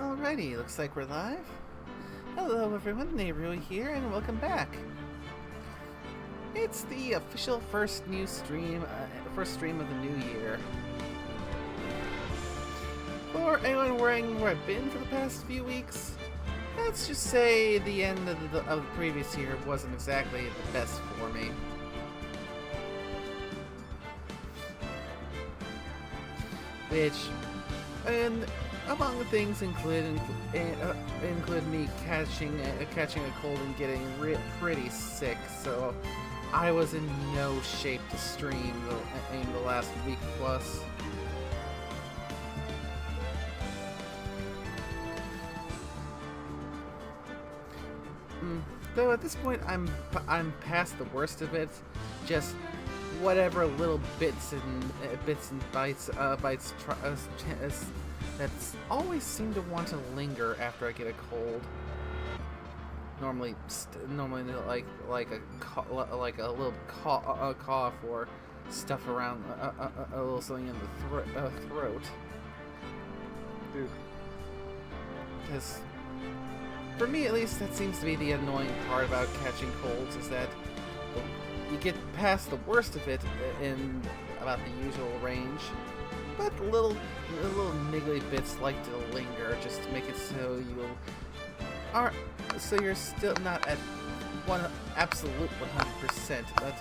Alrighty, looks like we're live. Hello everyone, Nehru here, and welcome back. It's the official first stream of the new year. For anyone wondering where I've been for the past few weeks, let's just say the end of the previous year wasn't exactly the best for me. And among the things include me catching a cold and getting pretty sick, so I was in no shape to stream in the last week plus. Though at this point I'm past the worst of it. Just whatever little bits and bites that always seem to want to linger after I get a cold. Normally like a little cough or stuff around a little something in the throat. Dude. Because for me, at least, that seems to be the annoying part about catching colds, is that you get past the worst of it in about the usual range, but little niggly bits like to linger just to make it so you're still not at absolute 100%. But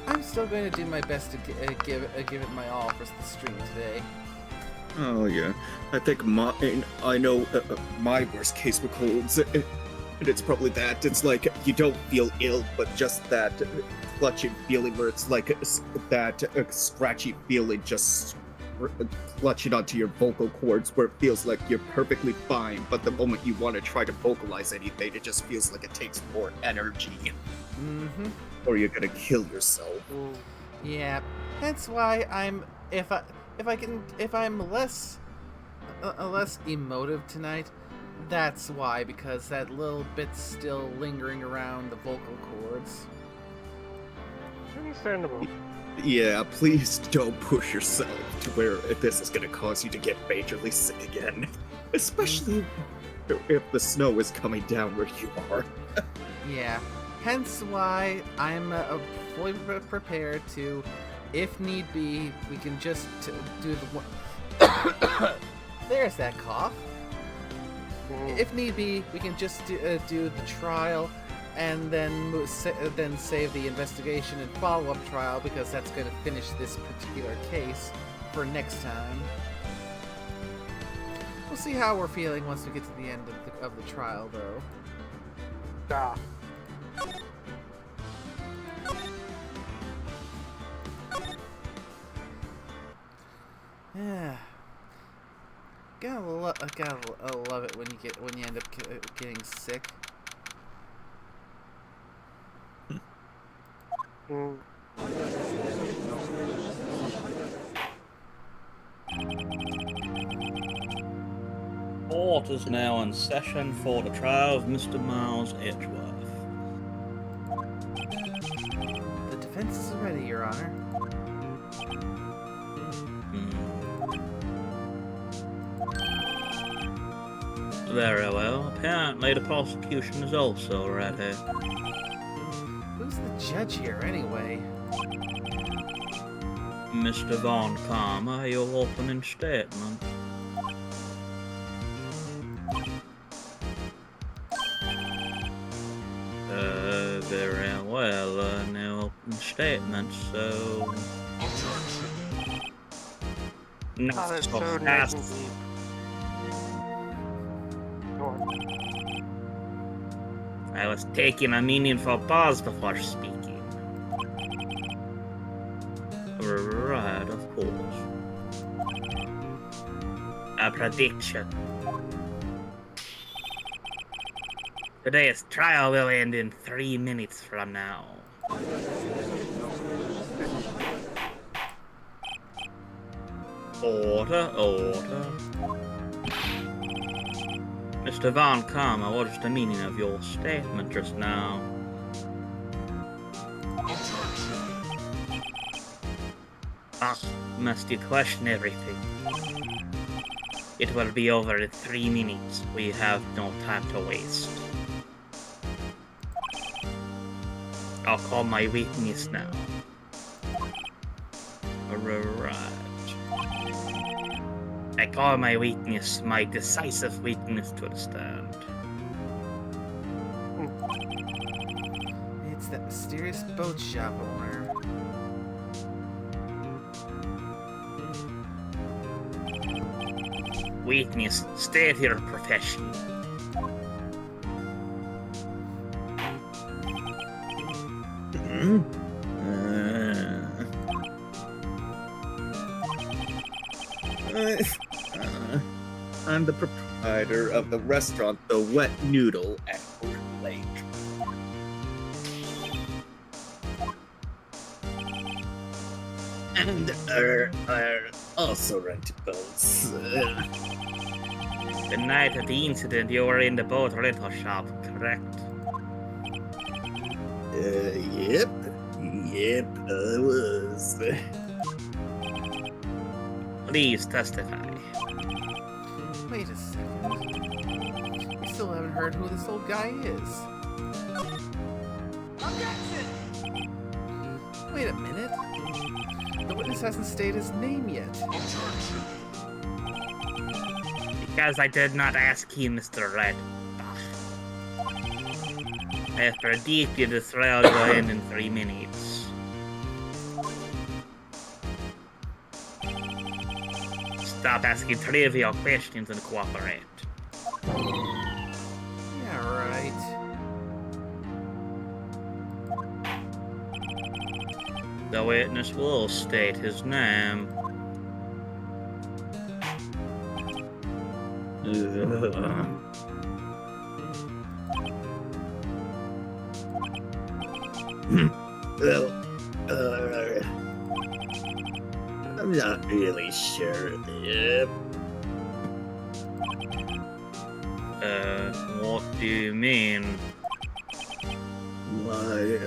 I'm still going to do my best to give it my all for the stream today. Oh yeah, I think I know my worst case with colds, and it's probably that. It's like you don't feel ill, but just that clutching feeling where it's like that scratchy feeling just clutching onto your vocal cords, where it feels like you're perfectly fine, but the moment you want to try to vocalize anything, it just feels like it takes more energy. Mm-hmm. Or you're gonna kill yourself. Yeah, that's why if I'm less emotive tonight, that's why, because that little bit's still lingering around the vocal cords. Understandable. Yeah, please don't push yourself to where this is going to cause you to get majorly sick again. Especially if the snow is coming down where you are. Yeah, hence why I'm fully prepared to, if need be, we can just do the one. There's that cough. If need be, we can just do the trial, and then save the investigation and follow-up trial, because that's going to finish this particular case for next time. We'll see how we're feeling once we get to the end of the trial, though. Ah. Yeah. Gotta love it when you end up getting sick. Court is now in session for the trial of Mr. Miles Edgeworth. The defense is ready, Your Honor. Very well. Apparently the prosecution is also ready. Who's the judge here, anyway? Mr. Von Karma, your opening statement. Very well. No opening statement, so... No, that's so fast. nice indeed. Go on. I was taking a meaningful pause before speaking. Right, of course. A prediction. Today's trial will end in 3 minutes from now. Order. Mr. Von Karma, what is the meaning of your statement just now? Ah, must you question everything? It will be over in 3 minutes. We have no time to waste. I'll call my witness now. Right. I call my witness, my decisive witness to the stand. It's that mysterious boat shop owner. Witness, state your profession. I'm the proprietor of the restaurant The Wet Noodle at Oak Lake. And I also rent boats. The night of the incident, you were in the boat rental shop, correct? Yep, I was. Please testify. Wait a second. We still haven't heard who this old guy is. Wait a minute. The witness hasn't stated his name yet. Because I did not ask you, Mr. Red. I predict you the trial will end in 3 minutes. Stop asking trivial questions and cooperate. Yeah, right. The witness will state his name. Well, I'm not really sure. Yep. What do you mean? My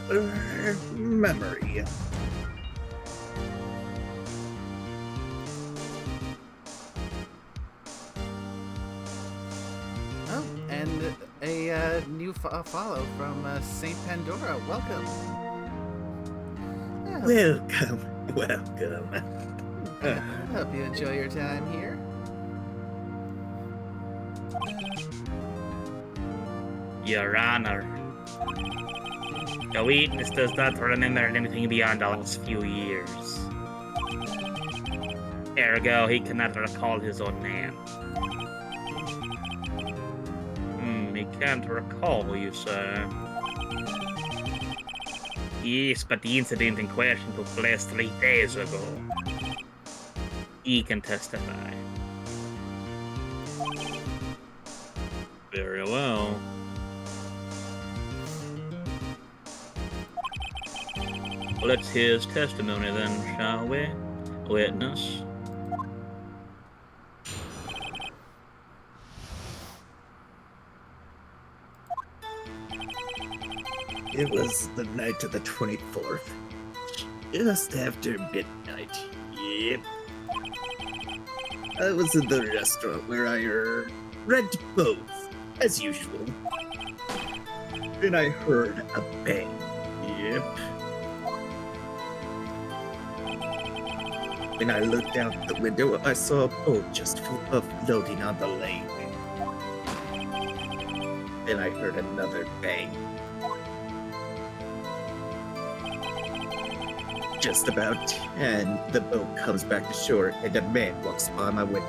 memory. Oh, and a new follow from Saint Pandora. Welcome. Welcome. Hope you enjoy your time here. Your Honor. The witness does not remember anything beyond the last few years. Ergo, he cannot recall his own name. He can't recall, you say? Yes, but the incident in question took place 3 days ago. He can testify. Very well. Let's hear his testimony then, shall we? Witness. It was the night of the 24th. Just after midnight. Yep. I was in the restaurant where I rent boats, as usual. Then I heard a bang. Yep. When I looked out the window, I saw a boat just floating on the lake. Then I heard another bang. Just about 10, the boat comes back to shore and a man walks by my window.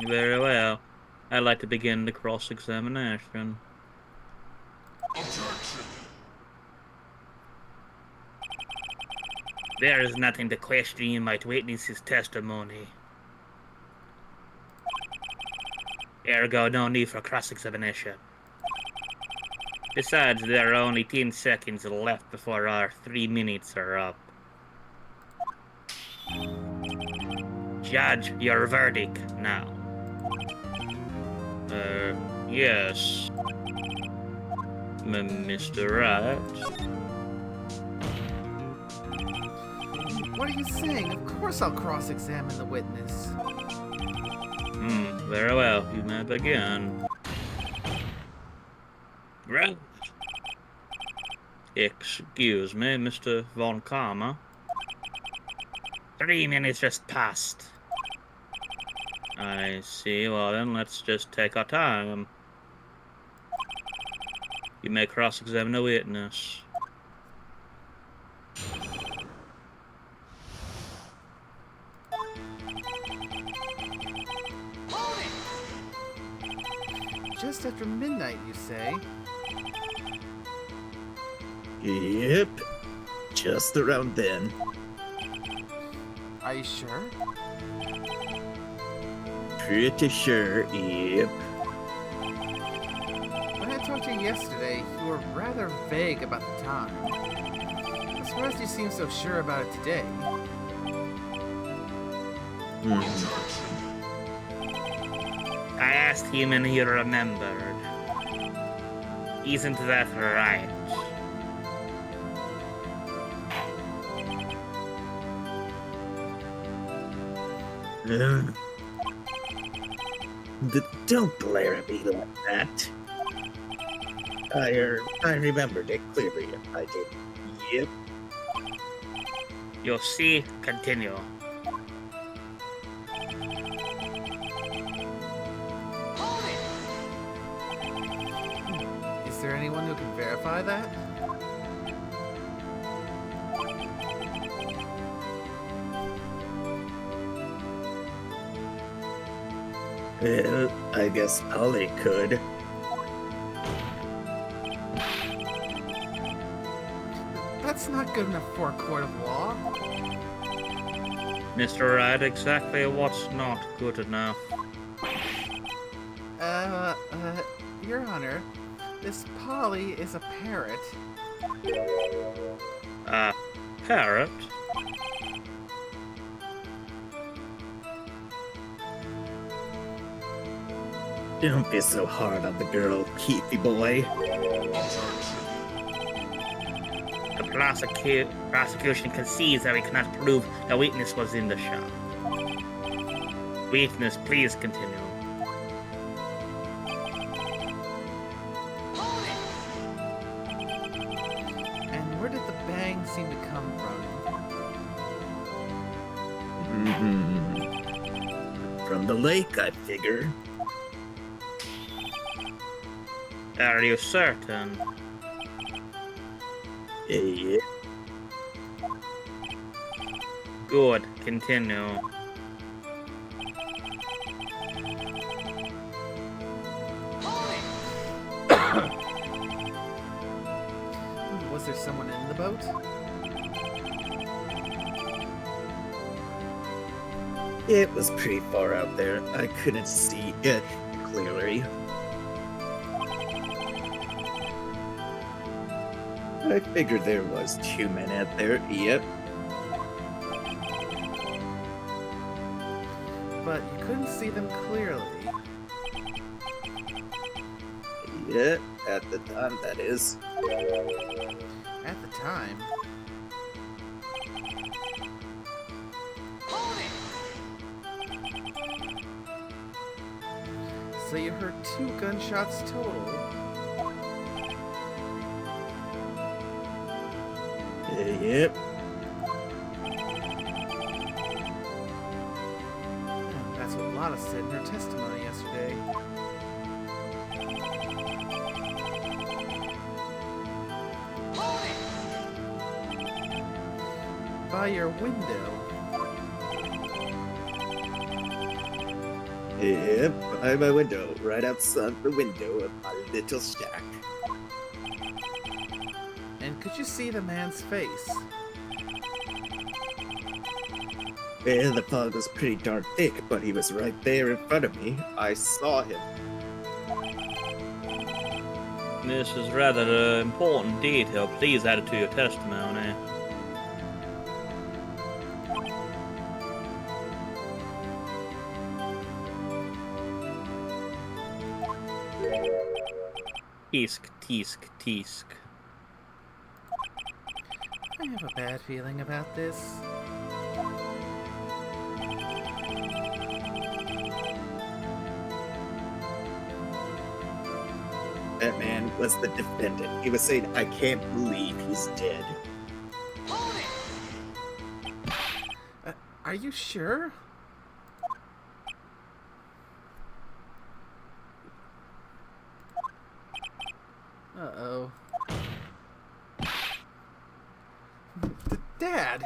Very well. I'd like to begin the cross-examination. Objection! There is nothing to question in my witness's testimony. Ergo, no need for cross-examination. Besides, there are only 10 seconds left before our 3 minutes are up. Judge, your verdict now. Yes. Mr. Wright. what are you saying? Of course I'll cross-examine the witness. Very well. You may begin. Right. Excuse me, Mr. Von Karma. 3 minutes just passed. I see. Well, then let's just take our time. You may cross-examine the witness. Just after midnight, you say? Yep. Just around then. Are you sure? Pretty sure, yep. When I talked to you yesterday, you were rather vague about the time. I'm surprised you seem so sure about it today. I asked him and he remembered. Isn't that right? Don't glare at me like that. I remembered it clearly. I did. Yep. You'll see. Continue. Is there anyone who can verify that? Well, I guess Polly could. That's not good enough for a court of law. Mr. Wright, exactly what's not good enough? Your Honor, this Polly is a parrot. Parrot? Don't be so hard on the girl, Keithy boy. The prosecution concedes that we cannot prove the witness was in the shop. Witness, please continue. And where did the bang seem to come from? From the lake, I figure. Are you certain? Yeah. Good, continue. Was there someone in the boat? It was pretty far out there. I couldn't see it clearly. I figured there was 2 men out there. Yep. But you couldn't see them clearly. Yeah, at the time, that is. At the time. So you heard 2 gunshots total. Yep. That's what Lotta said in her testimony yesterday. By your window. Yep, by my window, right outside the window of my little shack. And could you see the man's face? Well, the fog was pretty darn thick, but he was right there in front of me. I saw him. This is rather an important detail. Please add it to your testimony. Tisk, tisk, tisk. I have a bad feeling about this. That man was the defendant. He was saying, I can't believe he's dead. Are you sure? Uh-oh. Dad!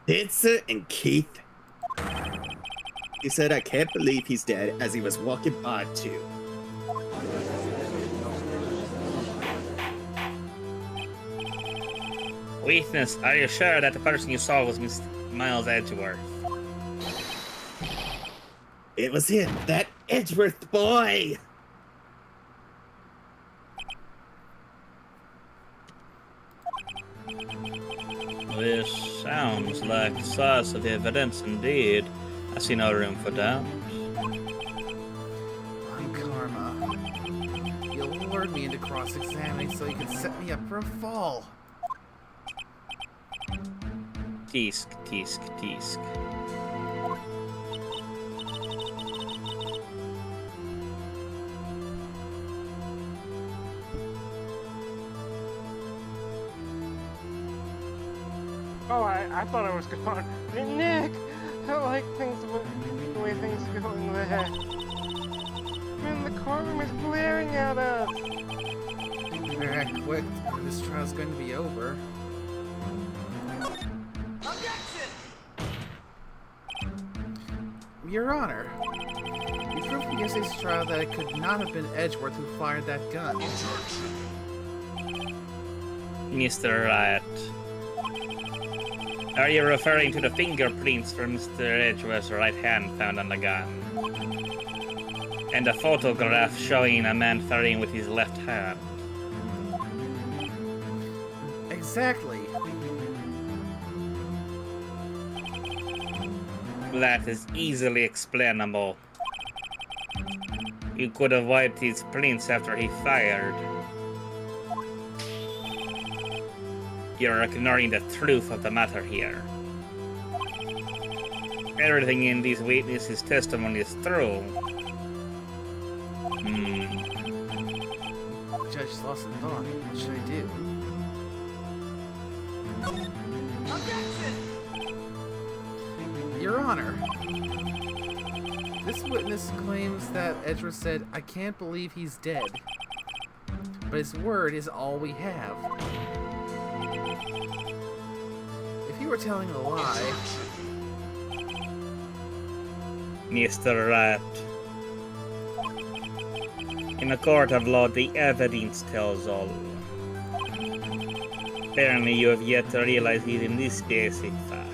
Vincent and Keith. He said, I can't believe he's dead as he was walking by too. Witness, are you sure that the person you saw was Mr. Miles Edgeworth? It was him, that Edgeworth boy! This sounds like decisive evidence indeed. I see no room for doubt. I'm Karma. You lured me into cross-examining so you could set me up for a fall. Tisk, tisk, tisk. Oh, I thought I was gone. Nick! I don't like things the way things are going there. Man, the courtroom is glaring at us! Better act quick, or this trial's going to be over. Your Honor, you proved in yesterday's trial that it could not have been Edgeworth who fired that gun. Mr. Wright. Are you referring to the fingerprints from Mr. Edgeworth's right hand found on the gun? And a photograph showing a man firing with his left hand? Exactly. That is easily explainable. You could have wiped his prints after he fired. You're ignoring the truth of the matter here. Everything in these witnesses' testimony is true. The judge lost a thought. What should I do? Your Honor, this witness claims that Edgeworth said, I can't believe he's dead. But his word is all we have. If you were telling a lie... Mr. Wright. In a court of law, the evidence tells all. Apparently, you have yet to realize even this basic fact.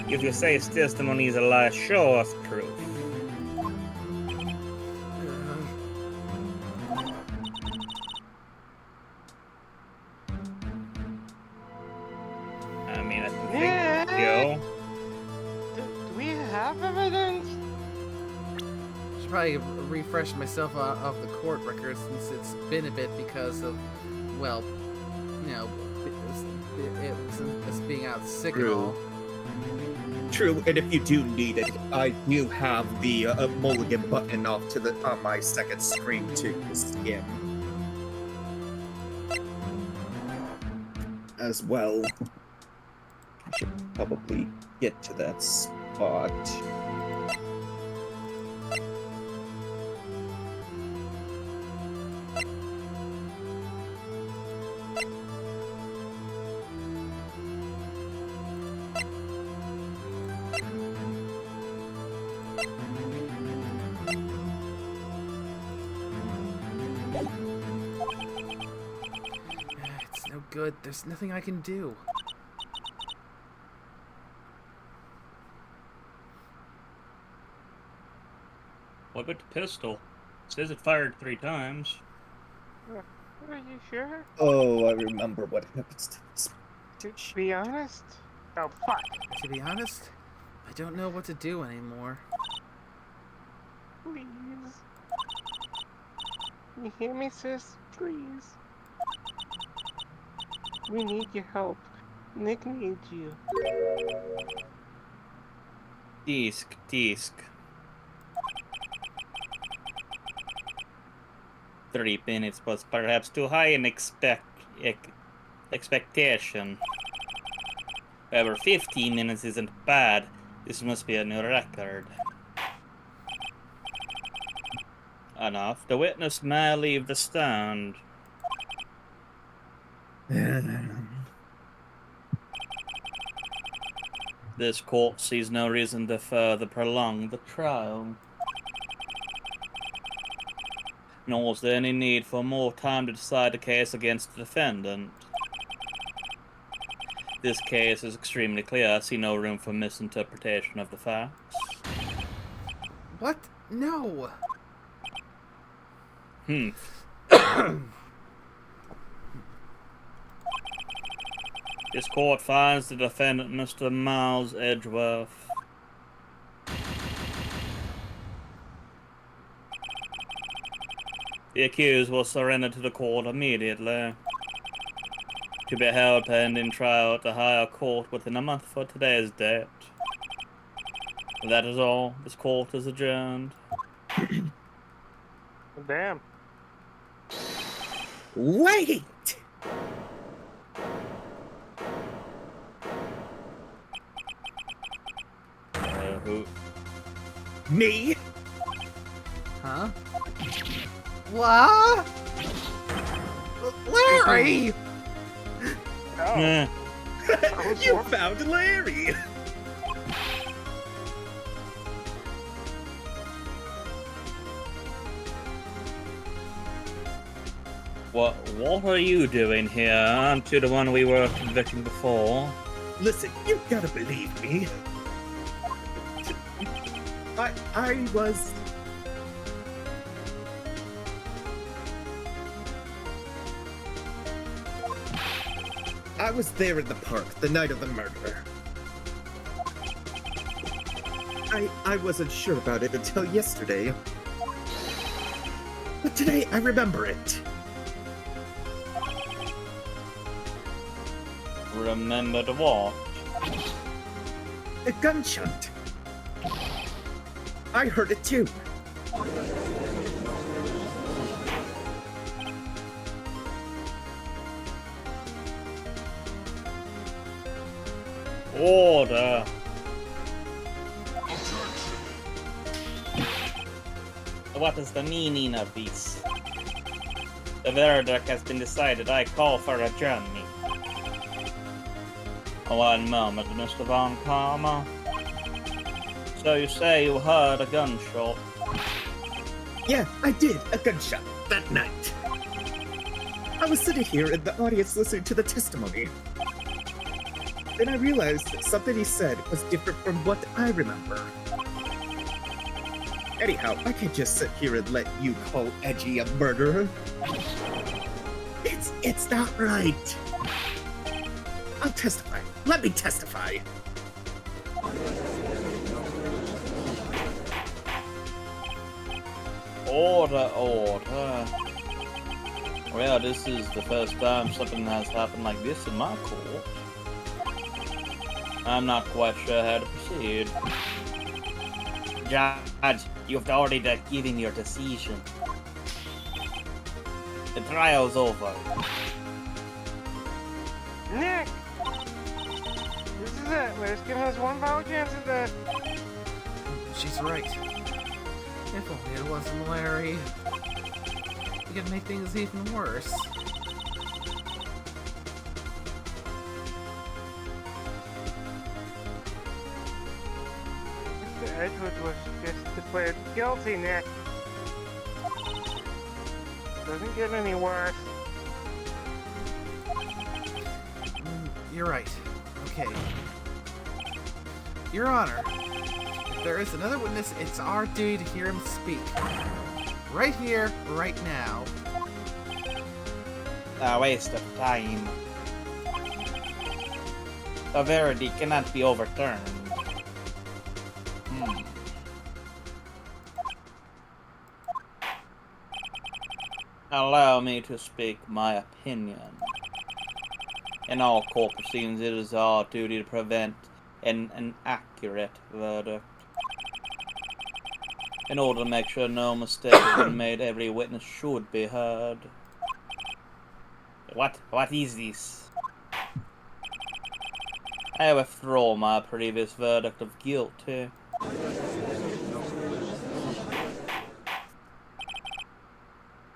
If you say his testimony is a lie, show us proof. I mean, I think you. Do we have evidence? Should probably refresh myself of the court record since it's been a bit because of, well, you know, it was being out sick and all. True, and if you do need it, I do have the mulligan button off to the on my second screen to skim as well. I should probably get to that spot. It's no good. There's nothing I can do. What about the pistol? It says it fired 3 times. Are you sure? Oh, I remember what happens to this. To be honest? Oh, fuck. To be honest, I don't know what to do anymore. Please. You hear me, sis? Please. We need your help. Nick needs you. Tisk. 3 minutes was perhaps too high an expectation. However, 15 minutes isn't bad. This must be a new record. Enough. The witness may leave the stand. This court sees no reason to further prolong the trial. Nor is there any need for more time to decide the case against the defendant. This case is extremely clear. I see no room for misinterpretation of the facts. What? No. This court finds the defendant, Mr. Miles Edgeworth. The accused will surrender to the court immediately, to be held pending trial at the higher court within a month for today's date. That is all. This court is adjourned. Damn. Wait! Who? Me? Huh? What? Larry! Oh. You found Larry! What are you doing here? Aren't you the one we were convicting before? Listen, you gotta believe me. I was... I was there in the park the night of the murder. I wasn't sure about it until yesterday. But today I remember it. Remember to what? A gunshot. I heard it too. Order. What is the meaning of this? The verdict has been decided. I call for adjournment. One moment, Mr. Von Karma. So you say you heard a gunshot? Yeah, I did. A gunshot that night. I was sitting here in the audience listening to the testimony. Then I realized that something he said was different from what I remember. Anyhow, I can't just sit here and let you call Edgy a murderer. It's not right. I'll testify. Let me testify. Order. Well, this is the first time something has happened like this in my court. I'm not quite sure how to proceed. Judge, you've already given your decision. The trial's over. Nick! This is it. We're just giving us one final chance at this. She's right. If only it wasn't Larry. We could make things even worse. Mr. Edgewood was just declared guilty, Nick. Doesn't get any worse. You're right. Okay. Your Honor, if there is another witness, it's our duty to hear him speak. Right here, right now. A waste of time. The verdict cannot be overturned. Allow me to speak my opinion. In all court proceedings, it is our duty to prevent an inaccurate verdict. In order to make sure no mistake has been made, every witness should be heard. What is this? I withdraw my previous verdict of guilty.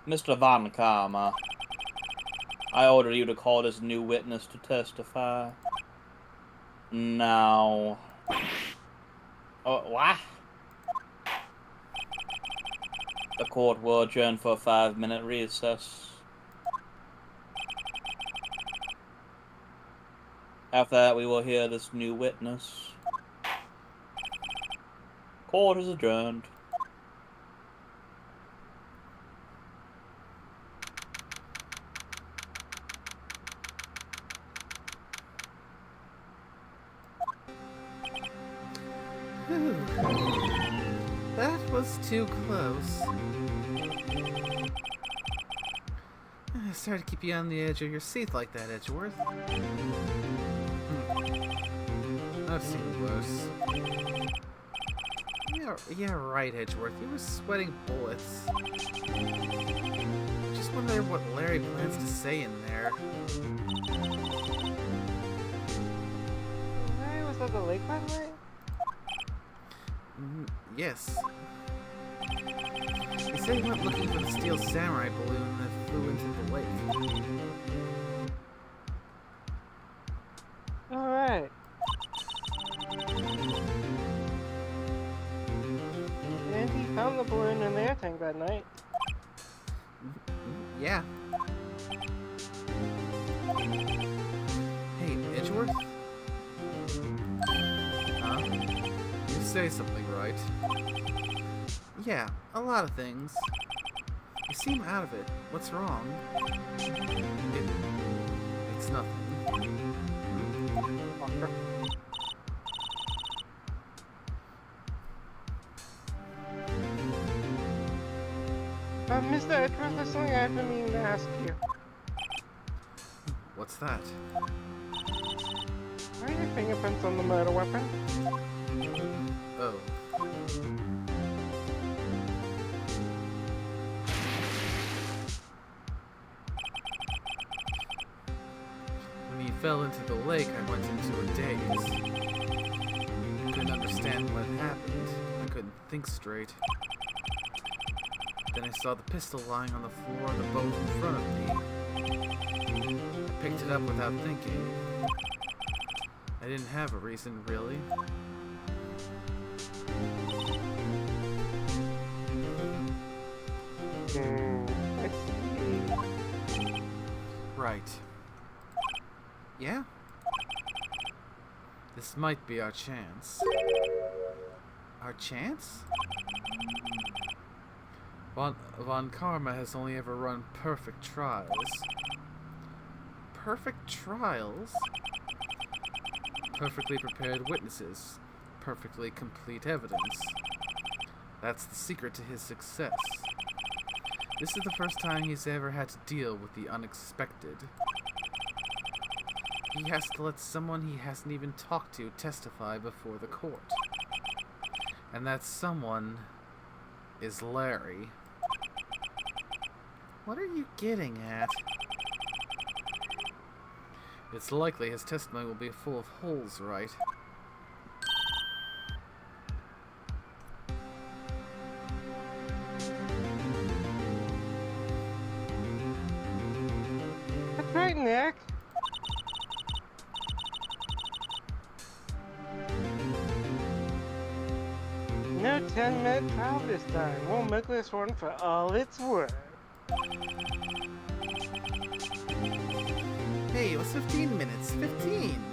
Mr. Von Karma, I order you to call this new witness to testify. Now. Oh, what? The court will adjourn for a 5-minute recess. After that, we will hear this new witness. Court is adjourned. Whew. That was too close. Sorry to keep you on the edge of your seat like that, Edgeworth. I've seen worse. Yeah, right, Edgeworth. You were sweating bullets. Just wonder what Larry plans to say in there. Larry was at the lake last night? Yes. He said he went looking for the steel samurai balloon that flew into the lake. Alright. And he found the balloon in the air tank that night. Yeah. Hey, Edgeworth? Huh? You say something, right? Yeah, a lot of things. You seem out of it. What's wrong? It's nothing. Mr. Edgeworth, there's something I've been meaning to ask you. What's that? Are your fingerprints on the murder weapon? Oh. When he fell into the lake, I went into a daze. I couldn't understand what happened. I couldn't think straight. Then I saw the pistol lying on the floor of the boat in front of me. I picked it up without thinking. I didn't have a reason, really. I see. Right. Yeah? This might be our chance. Our chance? Von Karma has only ever run perfect trials. Perfect trials? Perfectly prepared witnesses. Perfectly complete evidence. That's the secret to his success. This is the first time he's ever had to deal with the unexpected. He has to let someone he hasn't even talked to testify before the court. And that someone is Larry. What are you getting at? It's likely his testimony will be full of holes, right? That's right, Nick. No 10-minute trial this time. We'll make this one for all it's worth. Hey, it was 15 minutes. 15!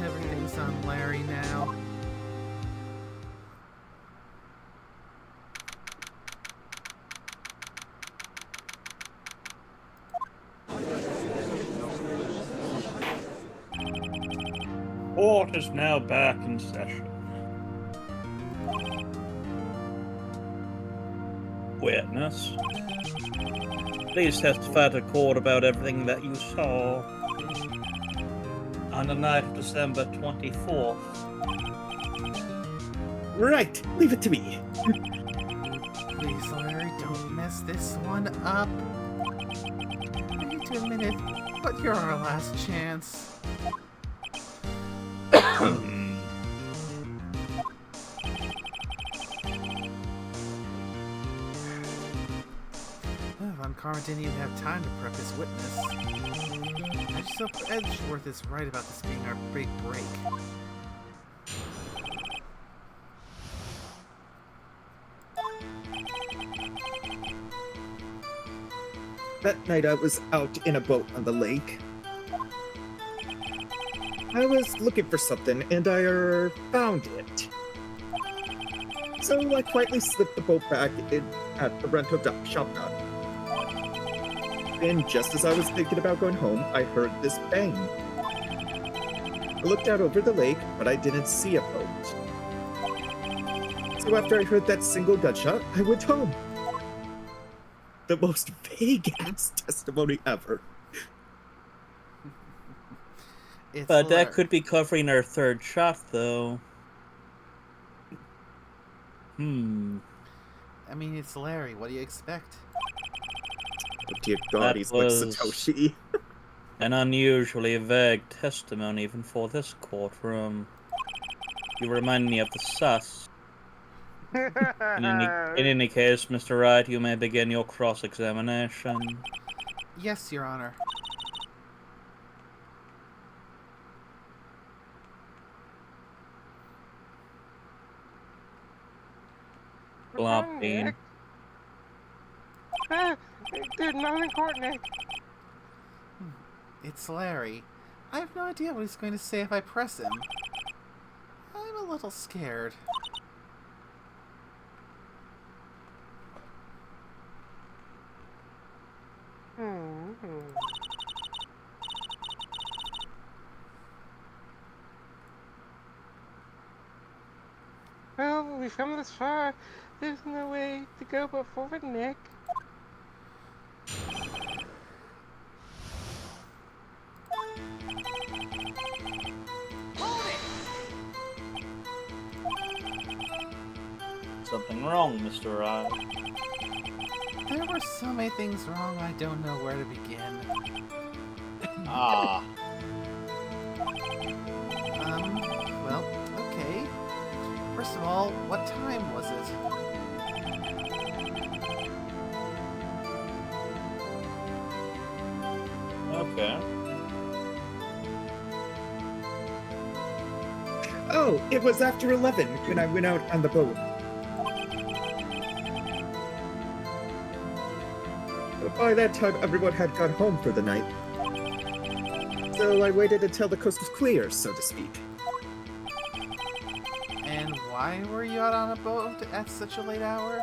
Everything's on Larry now. Court is now back in session. Witness, please testify to court about everything that you saw on the night of December 24th. Right, leave it to me. Please, Larry, don't mess this one up. I hate to admit it, but you're our last chance. Von Karma didn't even have time to prep his witness. I just hope Edgeworth is right about this being our big break. That night I was out in a boat on the lake. I was looking for something and I found it. So I quietly slipped the boat back in at the rental shop dock. And just as I was thinking about going home, I heard this bang. I looked out over the lake, but I didn't see a boat. So after I heard that single gunshot, I went home. The most vague-ass testimony ever. It's But that could be covering our third shot, though. I mean, it's Larry. What do you expect? Oh dear God, That he's was- like Satoshi. An unusually vague testimony even for this courtroom. You remind me of the sus. In any case, Mr. Wright, you may begin your cross-examination. Yes, Your Honor. Floppy. Nick. Ah, dude, not in court, Nick. It's Larry. I have no idea what he's going to say if I press him. I'm a little scared. Well, we've come this far. There's no way to go but forward, Nick. Something wrong, Mr. Wright. There were so many things wrong, I don't know where to begin. Ah. Well, okay. First of all, what time was it? Okay. Oh, it was after 11 when I went out on the boat. But by that time, everyone had gone home for the night. So I waited until the coast was clear, so to speak. And why were you out on a boat at such a late hour?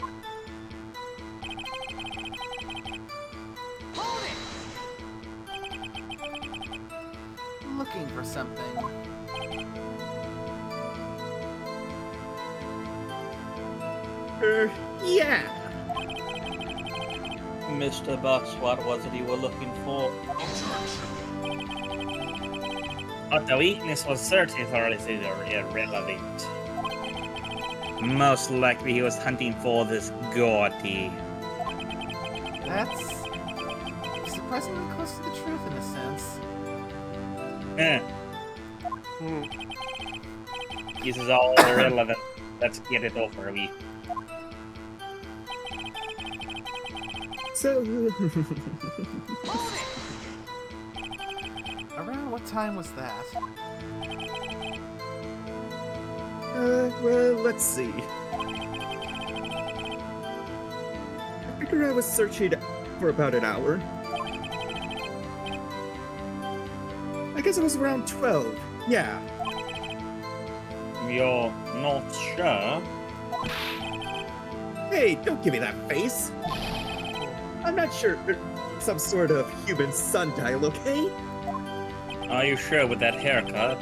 Looking for something. Yeah. Mr. Bucks, what was it you were looking for? But the weakness was certainly irrelevant. Most likely he was hunting for this Gordy. That's surprisingly close to the truth in a sense. This is all irrelevant. Let's get it over with. So... Around what time was that? well, let's see. I figure I was searching for about an hour. I guess it was around 12. Yeah. You're not sure? Hey, don't give me that face. I'm not sure. Some sort of human sundial, okay? Are you sure with that haircut?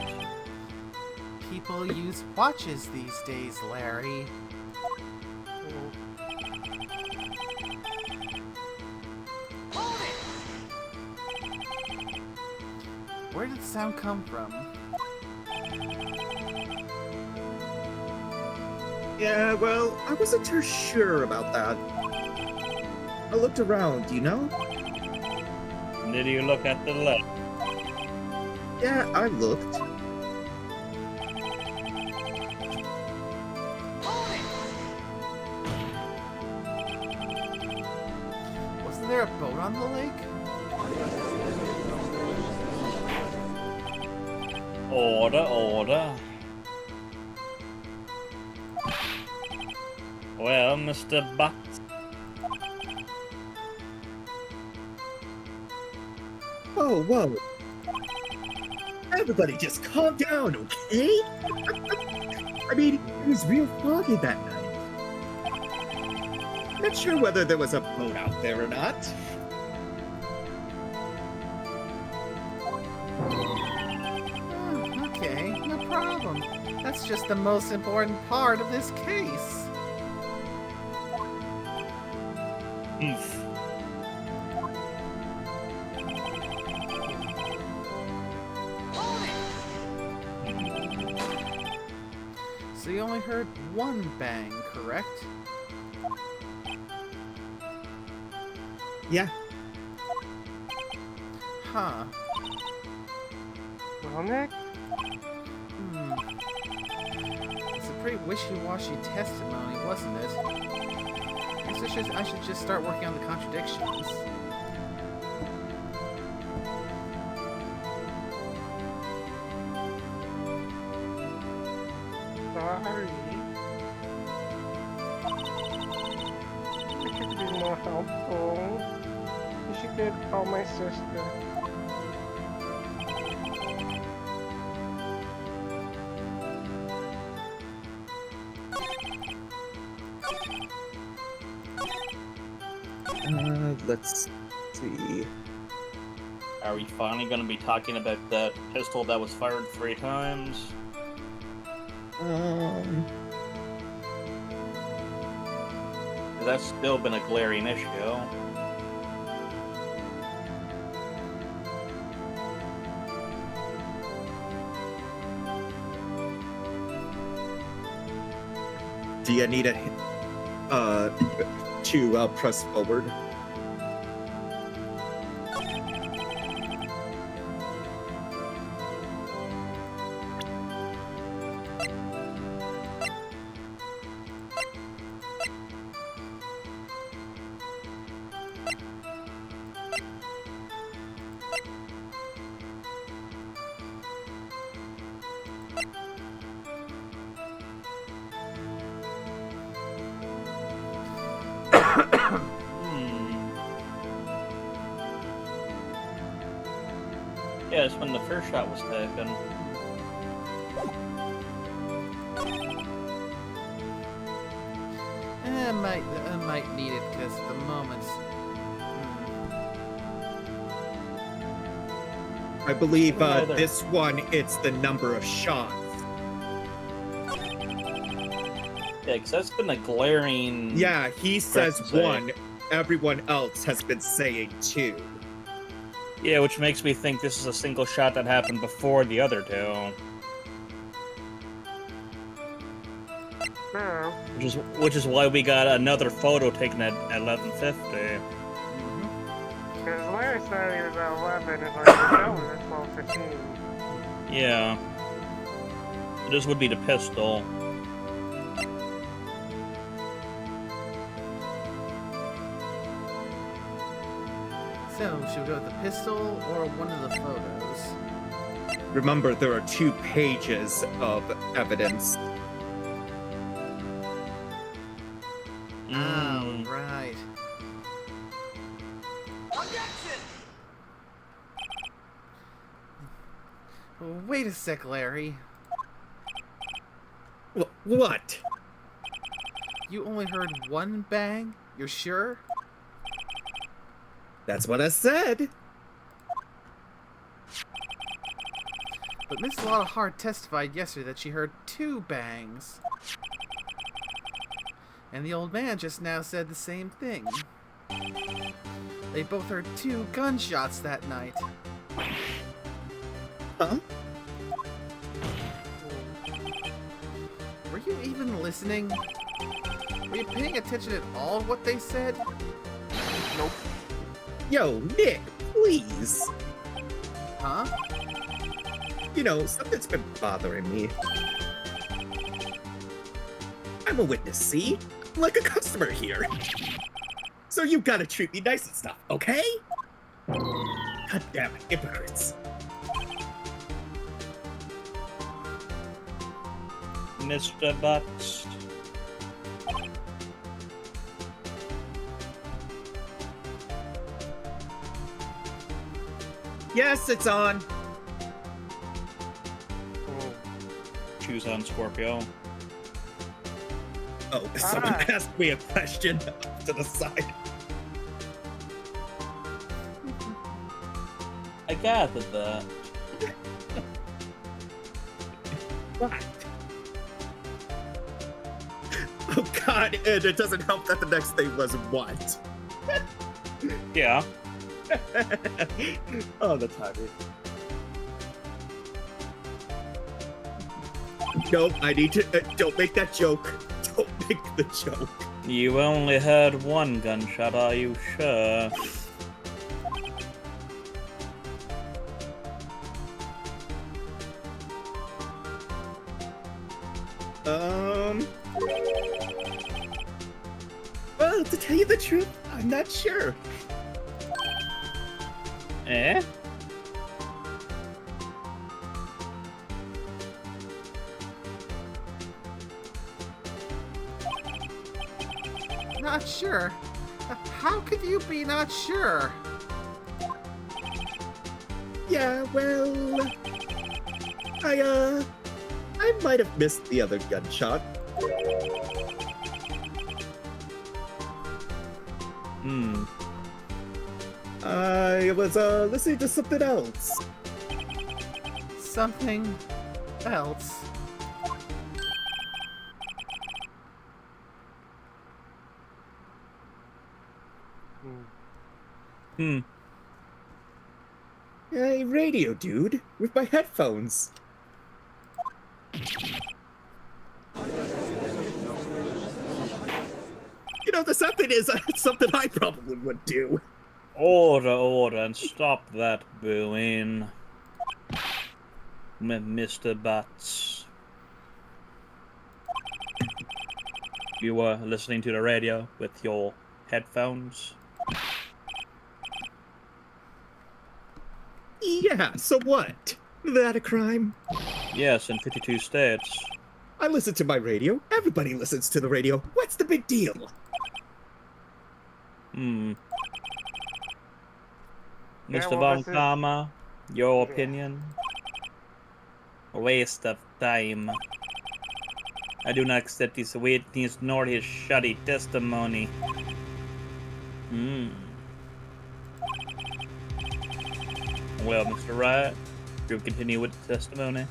People use watches these days, Larry. Where did the sound come from? Yeah, well, I wasn't too sure about that. I looked around, you know? Did you look at the left? Yeah, I looked. Wasn't there a boat on the lake? Order, order. Well, Mr. Butts. Whoa, whoa. Everybody just calm down, okay? I mean, it was real foggy that night. Not sure whether there was a boat out there or not. Oh, okay, no problem. That's just the most important part of this case. Oomph. So you only heard one bang, correct? Yeah, Huh. Well, Nick? It's a pretty wishy-washy testimony, wasn't it? Guess I should just start working on the contradictions. Sorry. We should be more helpful. You should get call my sister. let's see. Are we finally going to be talking about that pistol that was fired 3 times? That's still been a glaring issue. Do you need a to press forward? Yeah, it's when the first shot was taken. I might need it because at the moment. I believe Neither. this one, it's the number of shots. Yeah, because that's been a glaring... Yeah, he says Say. 1. Everyone else has been saying 2. Yeah, which makes me think this is a single shot that happened before the other 2. No. Which is why we got another photo taken at 11:50. Because Larry said he was at 11 and like, no, we were at 12:15. Yeah. This would be the pistol. So, should we go with the pistol or one of the photos? Remember, there are 2 pages of evidence. Oh, right. Wait a sec, Larry. What? You only heard one bang? You're sure? That's what I said. But Miss Lotta Hart testified yesterday that she heard 2 bangs. And the old man just now said the same thing. They both heard 2 gunshots that night. Were you even listening? Were you paying attention at all to what they said? Nope. Yo, Nick, please. Huh? You know, something's been bothering me. I'm a witness, see? I'm like a customer here. So you gotta treat me nice and stuff, okay? God damn it, hypocrites. Mr. Butts. Yes, it's on. Choose on Scorpio. Oh, someone asked me a question to the side. I gathered that. What? Oh god, and it doesn't help that the next thing was what? Yeah. Oh, the timing. Nope, I need to. Don't make that joke. Don't make the joke. You only heard one gunshot, are you sure? Well, to tell you the truth, I'm not sure. Eh? Not sure? How could you be not sure? Yeah, well, I might have missed the other gunshot. Hmm. I was, listening to something else. Something else. Hmm. A radio, dude, with my headphones. You know, the something is something I probably would do. Order, and stop that booing. Mr. Butts. You were listening to the radio with your headphones? Yeah, so what? That a crime? Yes, in 52 states. I listen to my radio. Everybody listens to the radio. What's the big deal? Hmm. Yeah, Mr. well, Von this is- Kama, your opinion? A waste of time. I do not accept his witness nor his shoddy testimony. Hmm. Well, Mr. Wright, you'll continue with the testimony.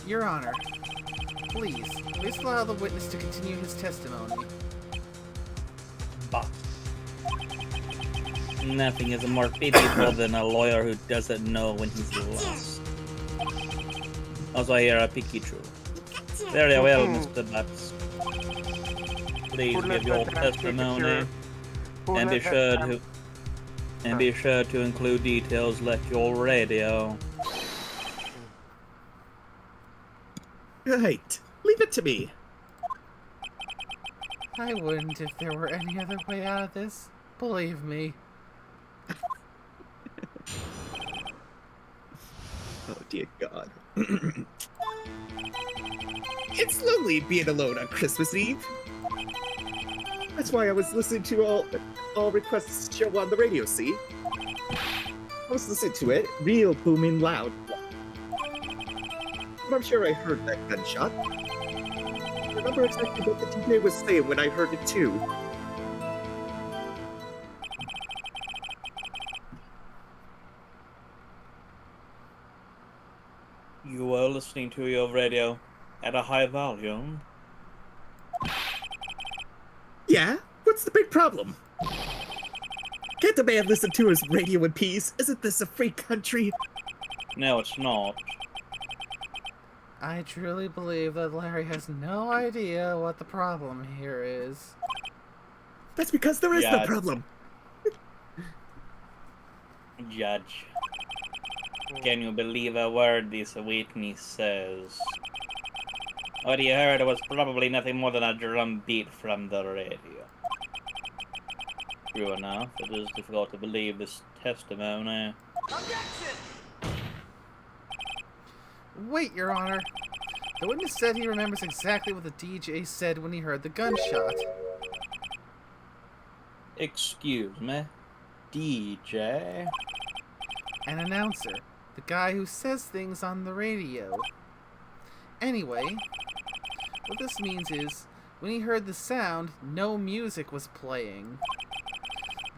Your Honor, please allow the witness to continue his testimony. But nothing is more pitiable than a lawyer who doesn't know when he's lost. Also, I hear a Pikachu. Very well, Mr. Butts. Please give your testimony, and be sure to include details like your radio. Right. Leave it to me. I wouldn't if there were any other way out of this. Believe me. Oh, dear God. It's lonely being alone on Christmas Eve. That's why I was listening to all requests show on the radio, see? I was listening to it, real booming loud. But I'm sure I heard that gunshot. I remember exactly what the DJ was saying when I heard it too. You were listening to your radio at a high volume. Yeah? What's the big problem? Can't the man listen to his radio in peace? Isn't this a free country? No, it's not. I truly believe that Larry has no idea what the problem here is. That's because there is no Yeah. problem. Judge, can you believe a word this Whitney says? What you heard was probably nothing more than a drum beat from the radio. True enough, it is difficult to believe this testimony. Wait, Your Honor. The witness said he remembers exactly what the DJ said when he heard the gunshot. Excuse me, DJ? An announcer. The guy who says things on the radio. Anyway, what this means is, when he heard the sound, no music was playing.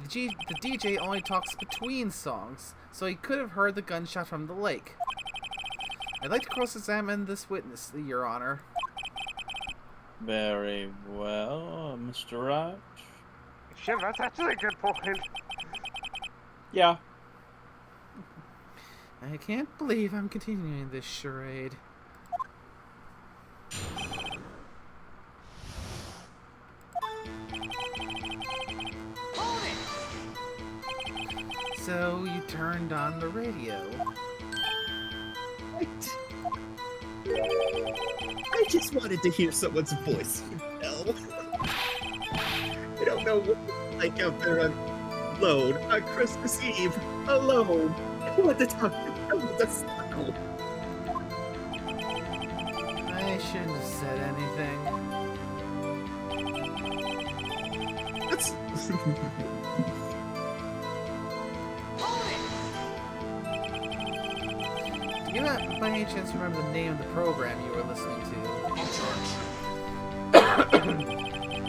The DJ only talks between songs, so he could have heard the gunshot from the lake. I'd like to cross-examine this witness, Your Honor. Very well, Mr. Wright. Shit, that's actually a good point. Yeah. I can't believe I'm continuing this charade. So you turned on the radio. I just wanted to hear someone's voice, you know? I don't know what it's like out there alone on Christmas Eve, alone. I want to talk to someone to smile. I shouldn't have said anything. That's... Do you not, by any chance, remember the name of the program you were listening to?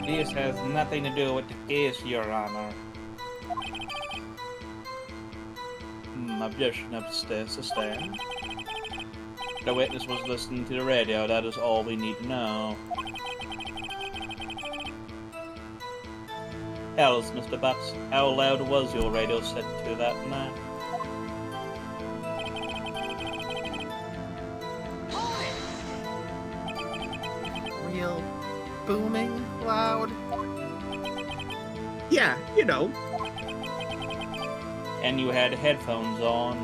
This has nothing to do with the case, Your Honor. Objection upstairs, sustained. The witness was listening to the radio, that is all we need to know. Hells, Mr. Butts, how loud was your radio set to that night? Real booming loud? Yeah, you know. And you had headphones on.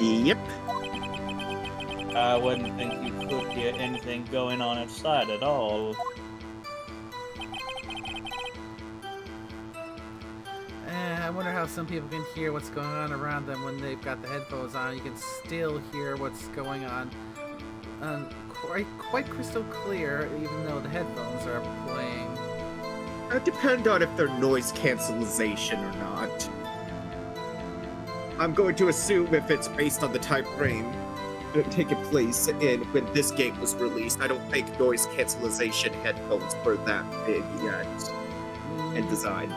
Yep. I wouldn't think you could hear anything going on outside at all. I wonder how some people can hear what's going on around them when they've got the headphones on. You can still hear what's going on quite crystal clear, even though the headphones are playing. It depends on if they're noise cancellation or not. I'm going to assume if it's based on the time frame taking place in when this game was released, I don't think noise cancellation headphones were that big yet in design.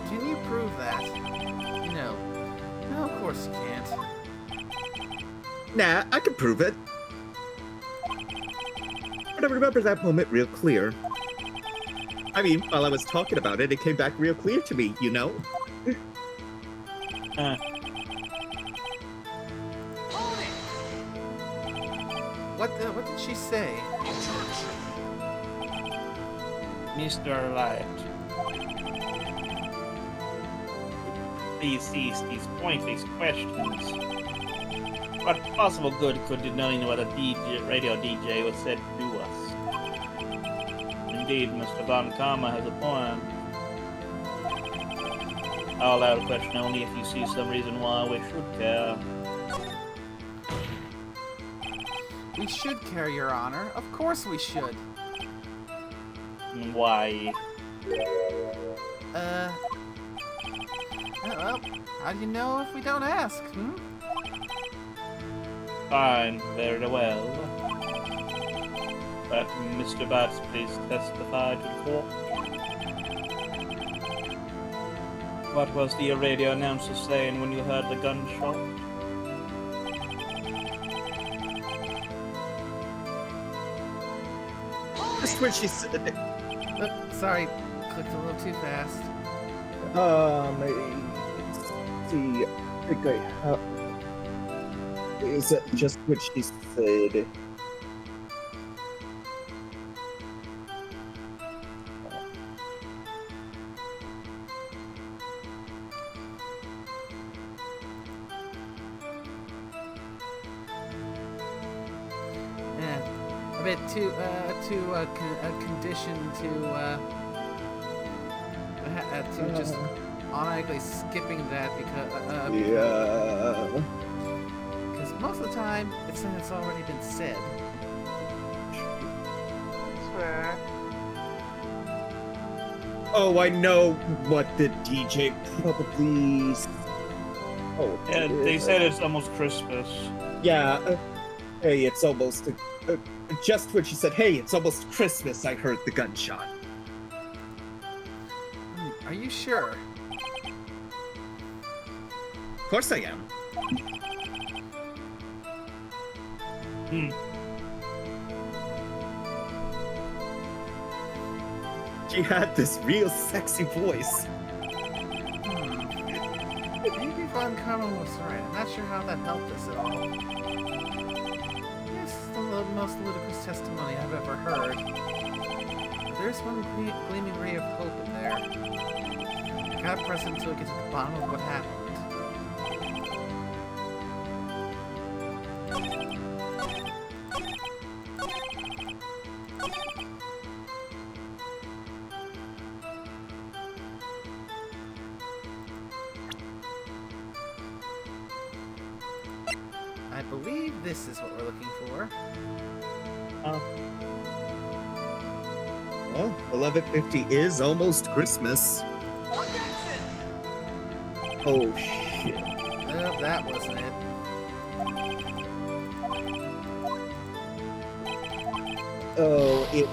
Can you prove that? No. No, of course you can't. Nah, I can prove it. But I remember that moment real clear. I mean, while I was talking about it, it came back real clear to me, you know? What did she say? Mr. Light. Please cease these pointless questions. What possible good could knowing what a radio DJ was said to do us? Indeed, Mr. Von Karma has a point. I'll allow the question only if you see some reason why we should care. We should care, Your Honor. Of course we should. Why? Well, how do you know if we don't ask, hmm? Fine, very well. But Mr. Batts, please testify to the court. What was the radio announcer saying when you heard the gunshot? Just when she said Sorry, clicked a little too fast. Let's see. I think I have. Is it just what she said? A bit too conditioned to just automatically skipping that because Yeah. because most of the time it's something that's already been said. Fair. Oh, I know what the DJ probably. Oh. Yeah, they said it's almost Christmas. Yeah. Hey, it's almost. Just when she said, "Hey, it's almost Christmas," I heard the gunshot. Are you sure? Of course I am. She had this real sexy voice. Maybe Von Karma was right. I'm not sure how that helped us at all. It's the most ludicrous testimony I've ever heard. There's one gleaming ray of hope in there. I gotta press it until I get to the bottom of what happened. I believe this is what we're looking for. Well, 11:50 is almost Christmas. Oh shit! Well, that wasn't it. Oh, it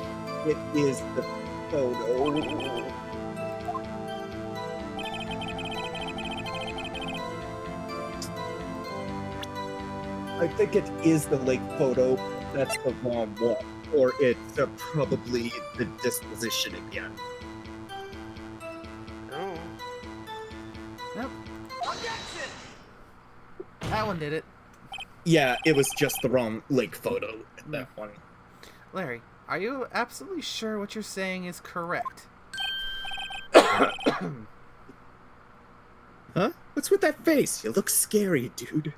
is the photo. I think it is the lake photo. That's the wrong one. Or it's probably the disposition again. Oh. Nope. That one did it. Yeah, it was just the wrong lake photo. That one. Larry, are you absolutely sure what you're saying is correct? Huh? What's with that face? You look scary, dude.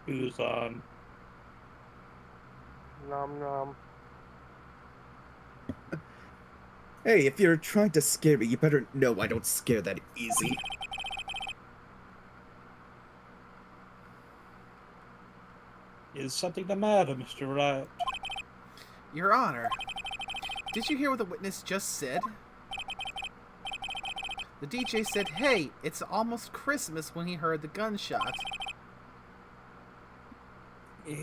Who's on? Nom nom. Hey, if you're trying to scare me, you better know I don't scare that easy. Is something the matter, Mr. Wright? Your Honor, did you hear what the witness just said? The DJ said, "Hey, it's almost Christmas," when he heard the gunshot.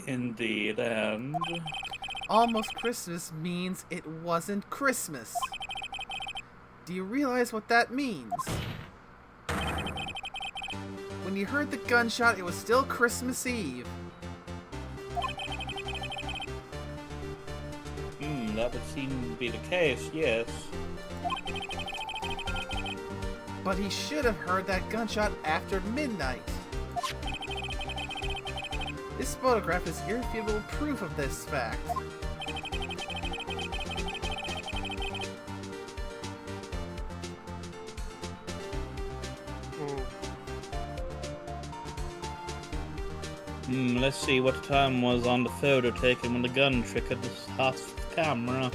Indeed, and... Almost Christmas means it wasn't Christmas. Do you realize what that means? When you heard the gunshot, it was still Christmas Eve. That would seem to be the case, yes. But he should have heard that gunshot after midnight. This photograph is irrefutable proof of this fact. Let's see what time was on the photo taken when the gun triggered the camera.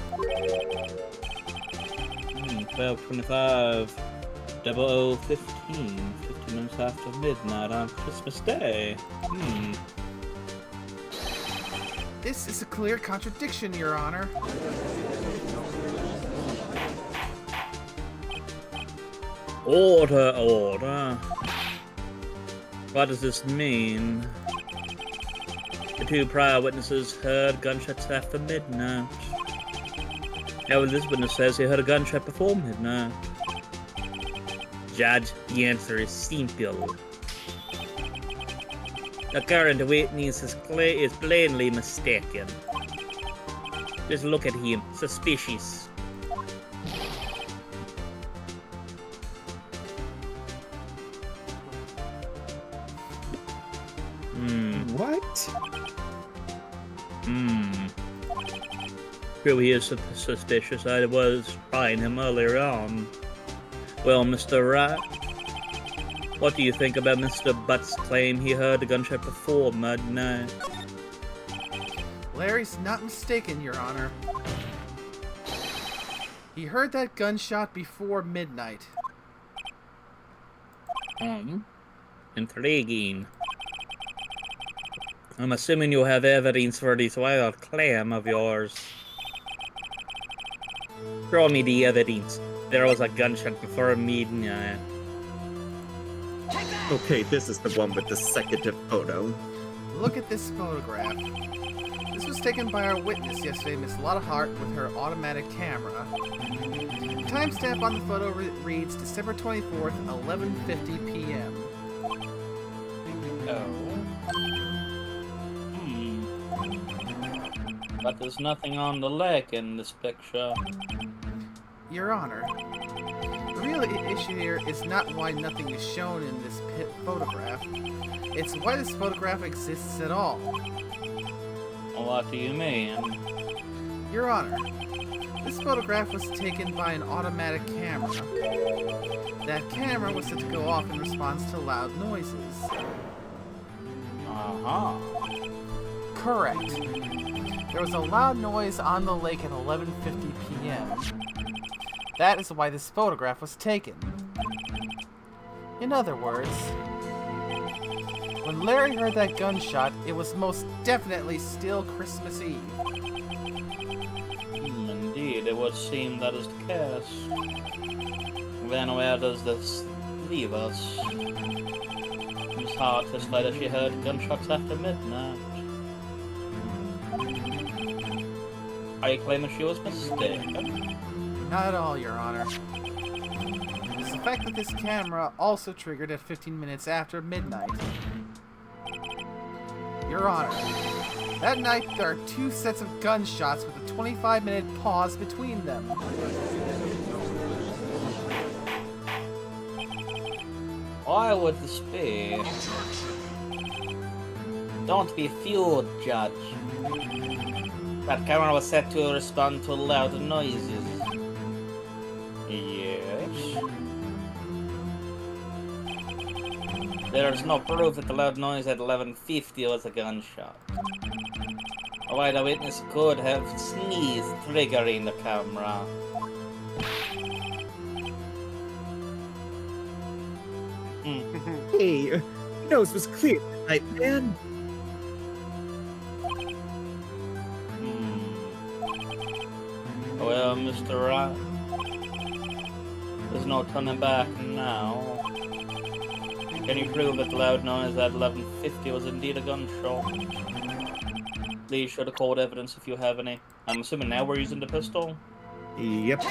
12:25. 00:15. 50 minutes after midnight on Christmas Day. This is a clear contradiction, Your Honor. Order, order. What does this mean? The two prior witnesses heard gunshots after midnight. Now, this witness says he heard a gunshot before midnight. Judge, the answer is simple. The current witness is plainly mistaken. Just look at him, suspicious. What? True, he is suspicious. I was trying him earlier on. Well, Mr. Wright, what do you think about Mr. Butt's claim he heard the gunshot before midnight? Larry's not mistaken, Your Honor. He heard that gunshot before midnight. Intriguing. I'm assuming you have evidence for this wild claim of yours. Show me the evidence. There was a gunshot before midnight. Okay, this is the one with the second photo. Look at this photograph. This was taken by our witness yesterday, Miss Lotta Hart, with her automatic camera. The timestamp on the photo reads December 24th, 11:50 p.m. But there's nothing on the lake in this picture. Your Honor, the real issue here is not why nothing is shown in this photograph. It's why this photograph exists at all. What do you mean? Your Honor, this photograph was taken by an automatic camera. That camera was set to go off in response to loud noises. Correct. There was a loud noise on the lake at 11:50 p.m. That is why this photograph was taken. In other words, when Larry heard that gunshot, it was most definitely still Christmas Eve. Indeed, it would seem that is the case. Then where does this leave us? Miss Hart testified that she heard gunshots after midnight. Are you claiming she was mistaken? Not at all, Your Honor. It's the fact that this camera also triggered at 15 minutes after midnight. Your Honor, that night there are two sets of gunshots with a 25-minute pause between them. Why would this be? Don't be fooled, Judge. That camera was set to respond to loud noises. Yes. There's no proof that the loud noise at 11:50 was a gunshot. Why the witness could have sneezed, triggering the camera. Hey, your nose was clear tonight, man. Well, Mr. Wright, there's no turning back now. Can you prove that the loud noise at 11:50 was indeed a gunshot? Please show the court evidence if you have any. I'm assuming now we're using the pistol? Yep.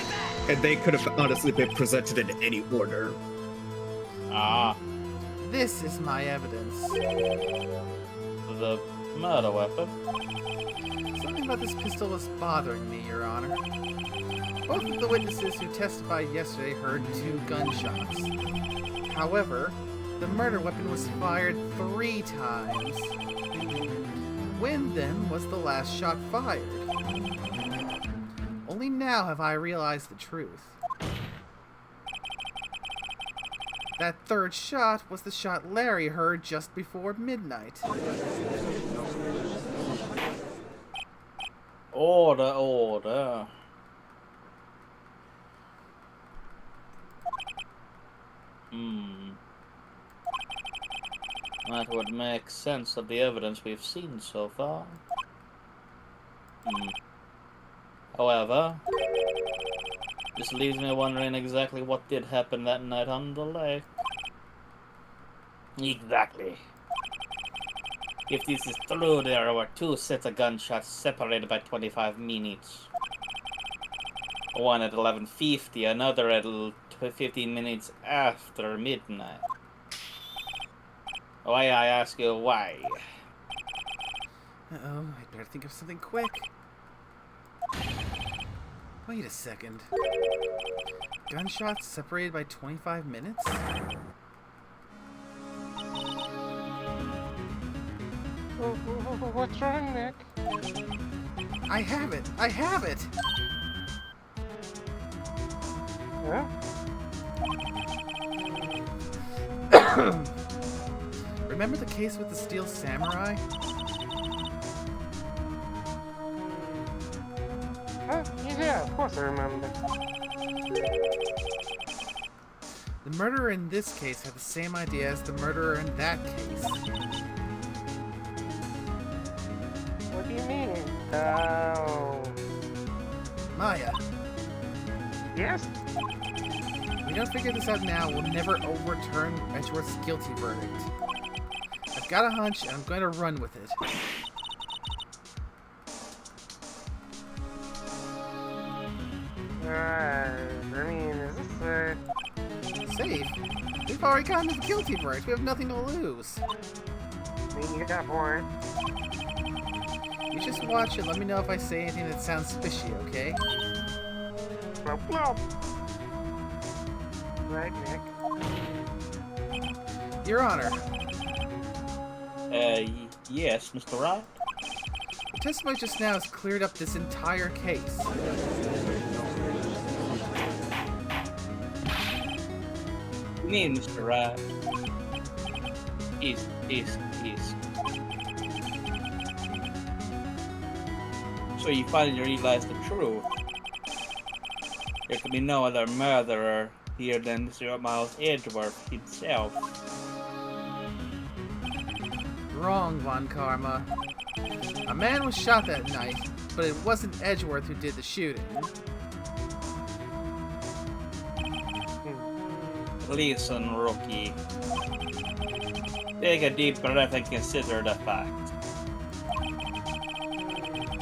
And they could have honestly been presented in any order. Ah, This is my evidence. the murder weapon? Something about this pistol was bothering me, Your Honor. Both of the witnesses who testified yesterday heard 2 gunshots. However, the murder weapon was fired 3 times. When, then, was the last shot fired? Only now have I realized the truth. That 3rd shot was the shot Larry heard just before midnight. Order, order. That would make sense of the evidence we've seen so far. However, this leaves me wondering exactly what did happen that night on the lake. Exactly. If this is true, there were 2 sets of gunshots separated by 25 minutes. One at 11:50, another at 15 minutes after midnight. Why, I ask you why? Uh-oh, I better think of something quick. Wait a second. Gunshots separated by 25 minutes? What's wrong, Nick? I have it! I have it! Huh? Remember the case with the steel samurai? Huh? Yeah, of course I remember. The murderer in this case had the same idea as the murderer in that case. What do you mean? Oh. Maya, Yes? if we don't figure this out now, we'll never overturn Edgeworth's guilty verdict. I've got a hunch, and I'm going to run with it. I mean, is this Safe? We've already gotten the guilty verdict. We have nothing to lose. I mean, you got a point. You just watch it. Let me know if I say anything that sounds fishy, okay? Blop, blop. Right, Nick? Your Honor, Yes, Mr. Wright? the testimony just now has cleared up this entire case. You mean, Mr. Wright? Yes. So you finally realize the truth. There could be no other murderer here than Mr. Miles Edgeworth himself. Wrong, Von Karma. A man was shot that night, but it wasn't Edgeworth who did the shooting. Listen, rookie. Take a deep breath and consider the fact.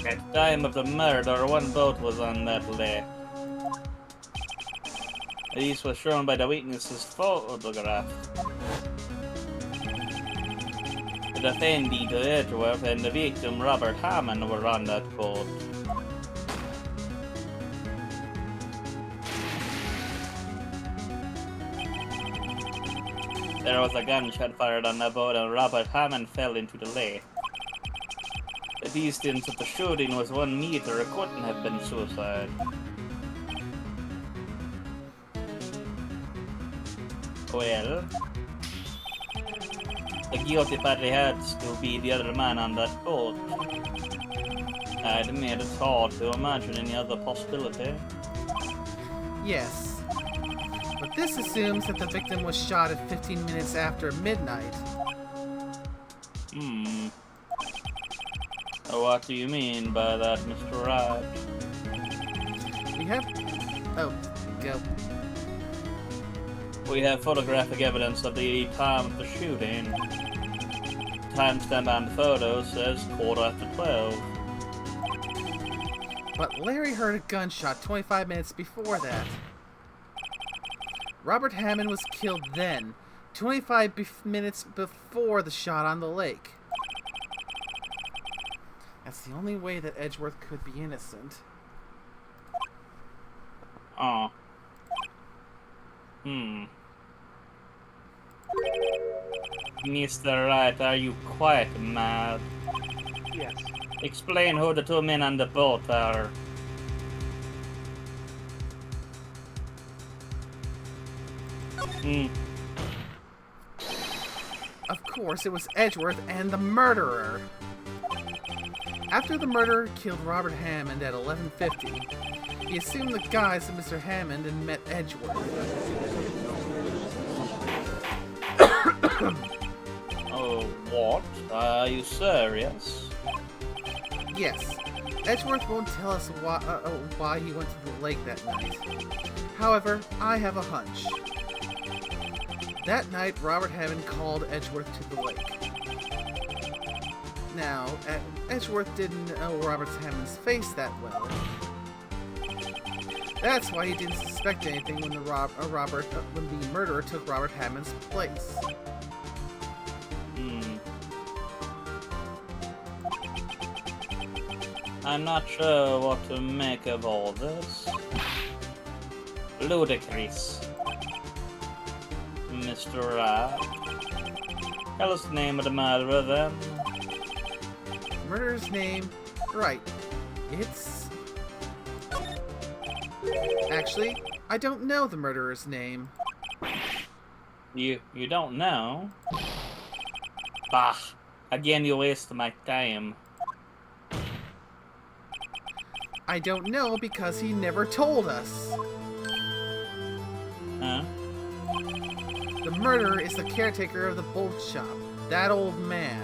At the time of the murder, one boat was on that lake. This was shown by the witness's photograph. The defendant Edgeworth and the victim Robert Hammond were on that boat. There was a gunshot fired on the boat and Robert Hammond fell into the lake. The distance of the shooting was 1 meter. It couldn't have been suicide. Well, the guilty party has to be the other man on that boat. I admit it's hard to imagine any other possibility. Yes. But this assumes that the victim was shot at 15 minutes after midnight. What do you mean by that, Mr. Wright? We have... Oh, go. We have photographic evidence of the time of the shooting. Timestamp on the photo says 12:15. But Larry heard a gunshot 25 minutes before that. Robert Hammond was killed then, 25 minutes before the shot on the lake. That's the only way that Edgeworth could be innocent. Oh. Mr. Wright, are you quite mad? Yes. Explain who the two men on the boat are. Of course, it was Edgeworth and the murderer. After the murderer killed Robert Hammond at 11:50, he assumed the guise of Mr. Hammond and met Edgeworth. Oh, what? Are you serious? Yes, Edgeworth won't tell us why he went to the lake that night. However, I have a hunch. That night, Robert Hammond called Edgeworth to the lake. Now, Edgeworth didn't know Robert Hammond's face that well. That's why he didn't suspect anything when when the murderer took Robert Hammond's place. I'm not sure what to make of all this. Ludicrous. Mr. Wright. Tell us the name of the murderer then. Murderer's name? Right. It's... Actually, I don't know the murderer's name. You don't know? Bah. Again, you waste my time. I don't know because he never told us. Huh? The murderer is the caretaker of the boat shop. That old man.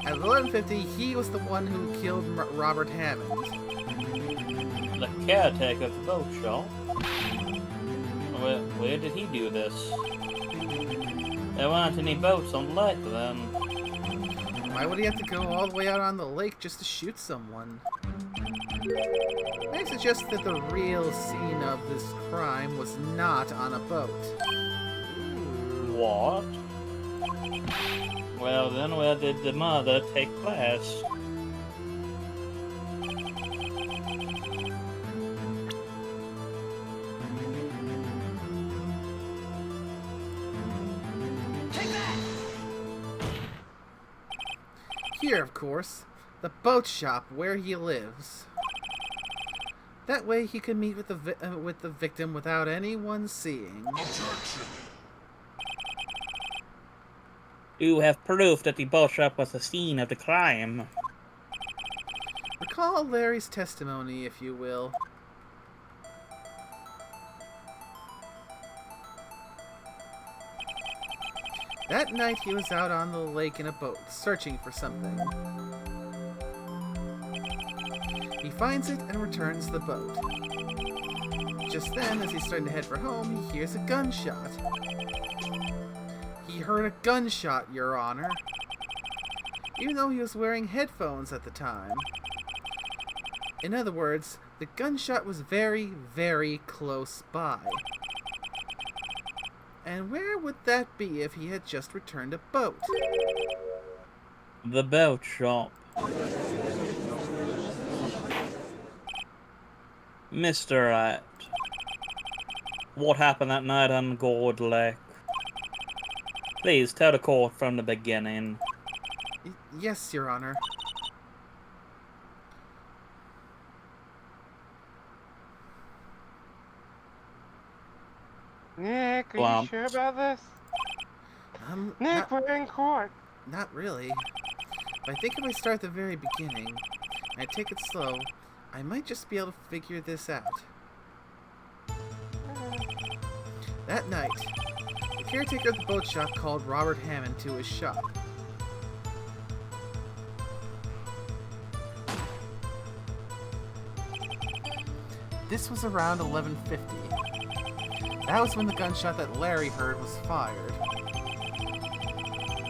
At 11:50, he was the one who killed Robert Hammond. The caretaker of the boat shop? Where did he do this? There weren't any boats on the lake then. Why would he have to go all the way out on the lake just to shoot someone? I suggest that the real scene of this crime was not on a boat. What? Well then, where did the murder take place? Here, of course, the boat shop where he lives. That way he can meet with the victim without anyone seeing. You have proof that the boat shop was the scene of the crime. Recall Larry's testimony, if you will. That night he was out on the lake in a boat, searching for something. He finds it and returns the boat. Just then, as he's starting to head for home, he hears a gunshot. He heard a gunshot, Your Honor. Even though he was wearing headphones at the time. In other words, the gunshot was very, very close by. And where would that be if he had just returned a boat? The boat shop. Mr. Wright. What happened that night on Gold Lake? Please tell the court from the beginning. Yes, Your Honor. Nick, are Well, you sure about this? Nick, we're in court. Not really. But I think if I start at the very beginning, and I take it slow, I might just be able to figure this out. That night, the caretaker of the boat shop called Robert Hammond to his shop. This was around 11:50. That was when the gunshot that Larry heard was fired.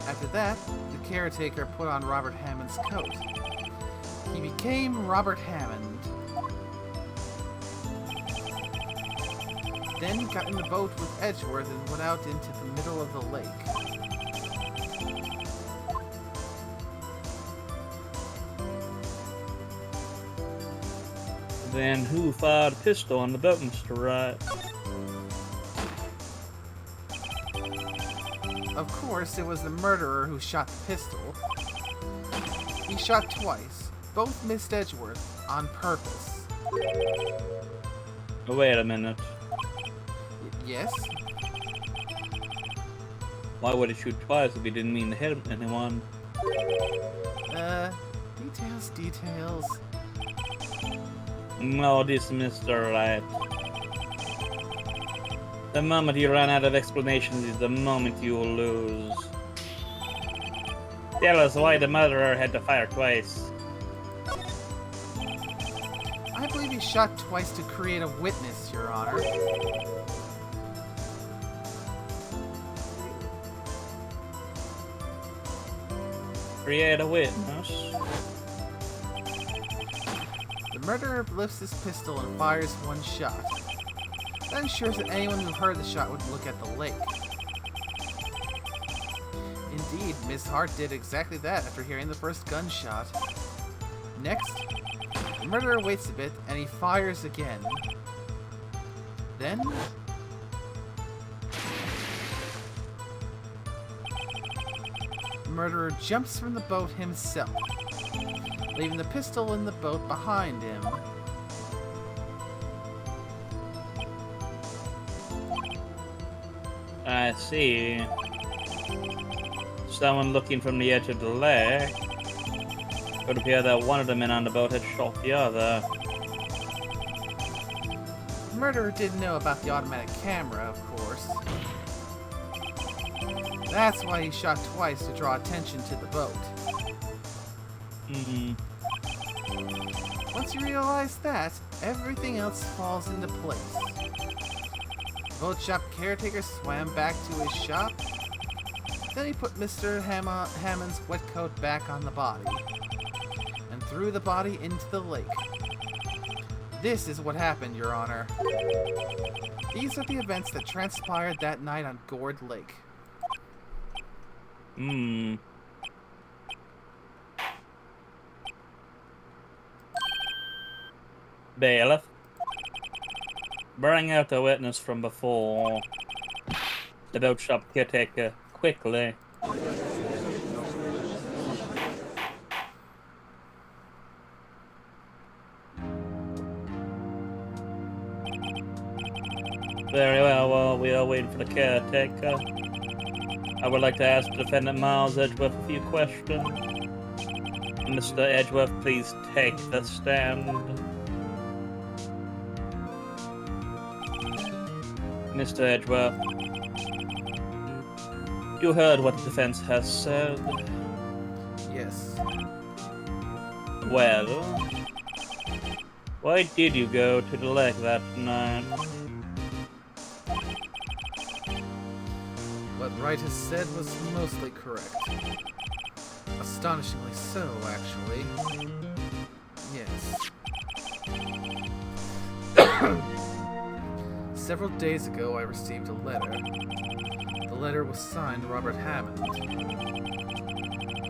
After that, the caretaker put on Robert Hammond's coat. He became Robert Hammond. Then he got in the boat with Edgeworth and went out into the middle of the lake. Then who fired a pistol on the boat, Mr. Wright? Of course, it was the murderer who shot the pistol. He shot twice. Both missed Edgeworth on purpose. Wait a minute. Yes? Why would he shoot twice if he didn't mean to hit anyone? Details. No, this Mr. Wright. The moment you run out of explanations is the moment you will lose. Tell us why the murderer had to fire twice. I believe he shot twice to create a witness, Your Honor. Create a witness? The murderer lifts his pistol and fires one shot. That ensures that anyone who heard the shot would look at the lake. Indeed, Miss Hart did exactly that after hearing the first gunshot. Next, the murderer waits a bit and he fires again. Then, the murderer jumps from the boat himself, leaving the pistol in the boat behind him. I see. Someone looking from the edge of the lake. It would appear that one of the men on the boat had shot the other. The murderer didn't know about the automatic camera, of course. That's why he shot twice to draw attention to the boat. Once you realize that, everything else falls into place. The boat shop caretaker swam back to his shop. Then he put Mr. Hammond's wet coat back on the body and threw the body into the lake. This is what happened, Your Honor. These are the events that transpired that night on Gourd Lake. Bailiff, bring out the witness from before. The boat shop caretaker, quickly. Very well, while we are waiting for the caretaker, I would like to ask Defendant Miles Edgeworth a few questions. Mr. Edgeworth, please take the stand. Mr. Edgeworth, you heard what the defense has said. Yes. Well, why did you go to the lake that night? What Wright has said was mostly correct. Astonishingly so, actually. Yes. Several days ago, I received a letter. The letter was signed Robert Hammond.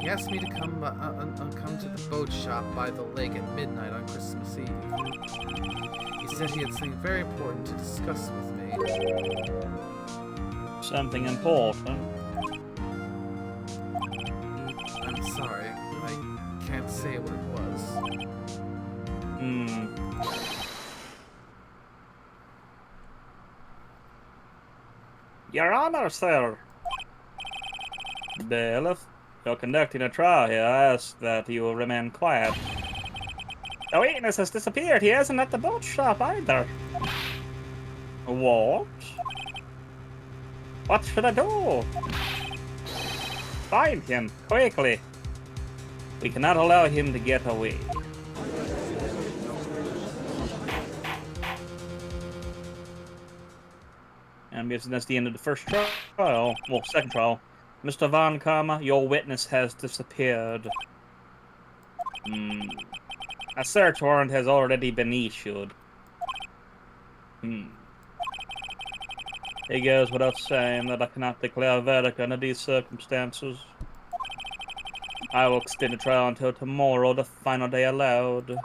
He asked me to come to the boat shop by the lake at midnight on Christmas Eve. He said he had something very important to discuss with me. Something important? I'm sorry, I can't say what it was. Your Honor, sir. Bailiff, you're conducting a trial here. I ask that you will remain quiet. The witness has disappeared. He isn't at the boat shop either. What? What should I do? Find him, quickly. We cannot allow him to get away. And that's the end of the first trial. Well, second trial. Mr. Von Karma, your witness has disappeared. A search warrant has already been issued. It goes without saying that I cannot declare a verdict under these circumstances. I will extend the trial until tomorrow, the final day allowed.